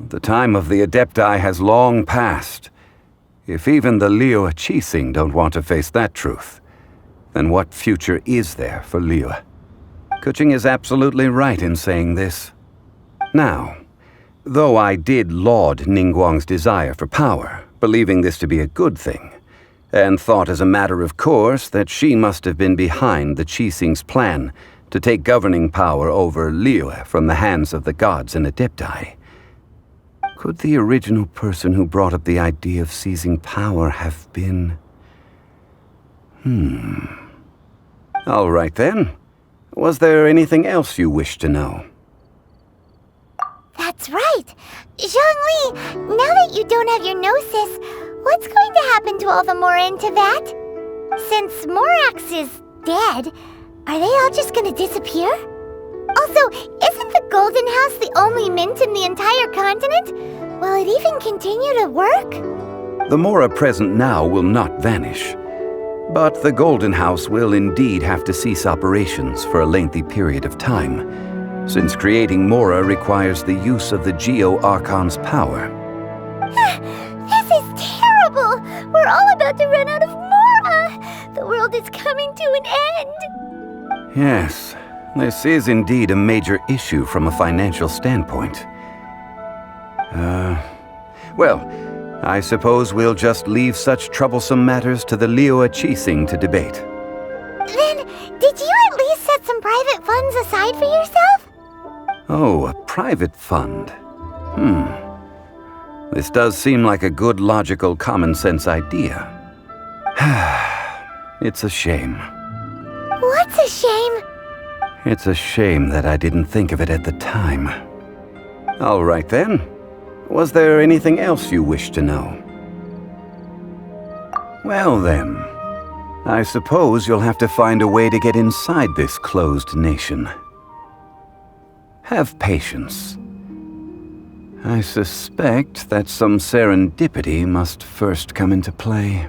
The time of the Adepti has long passed. If even the Liyue Qixing don't want to face that truth, then what future is there for Liyue? Keqing is absolutely right in saying this. Now, though I did laud Ningguang's desire for power, believing this to be a good thing, and thought as a matter of course that she must have been behind the Qixing's plan to take governing power over Liyue from the hands of the gods and Adepti, could the original person who brought up the idea of seizing power have been... All right then. Was there anything else you wish to know? That's right. Zhongli, now that you don't have your gnosis, what's going to happen to all the Mora in Teyvat? Since Morax is dead, are they all just going to disappear? Also, isn't the Golden House the only mint in the entire continent? Will it even continue to work? The Mora present now will not vanish. But the Golden House will indeed have to cease operations for a lengthy period of time, since creating Mora requires the use of the Geo-Archon's power. This is terrible! We're all about to run out of Mora! The world is coming to an end! Yes, this is indeed a major issue from a financial standpoint. Well, I suppose we'll just leave such troublesome matters to the Liyue Qixing to debate. Then, did you at least set some private funds aside for yourself? Oh, a private fund. This does seem like a good, logical, common-sense idea. It's a shame. What's a shame? It's a shame that I didn't think of it at the time. All right then. Was there anything else you wish to know? Well then, I suppose you'll have to find a way to get inside this closed nation. Have patience. I suspect that some serendipity must first come into play.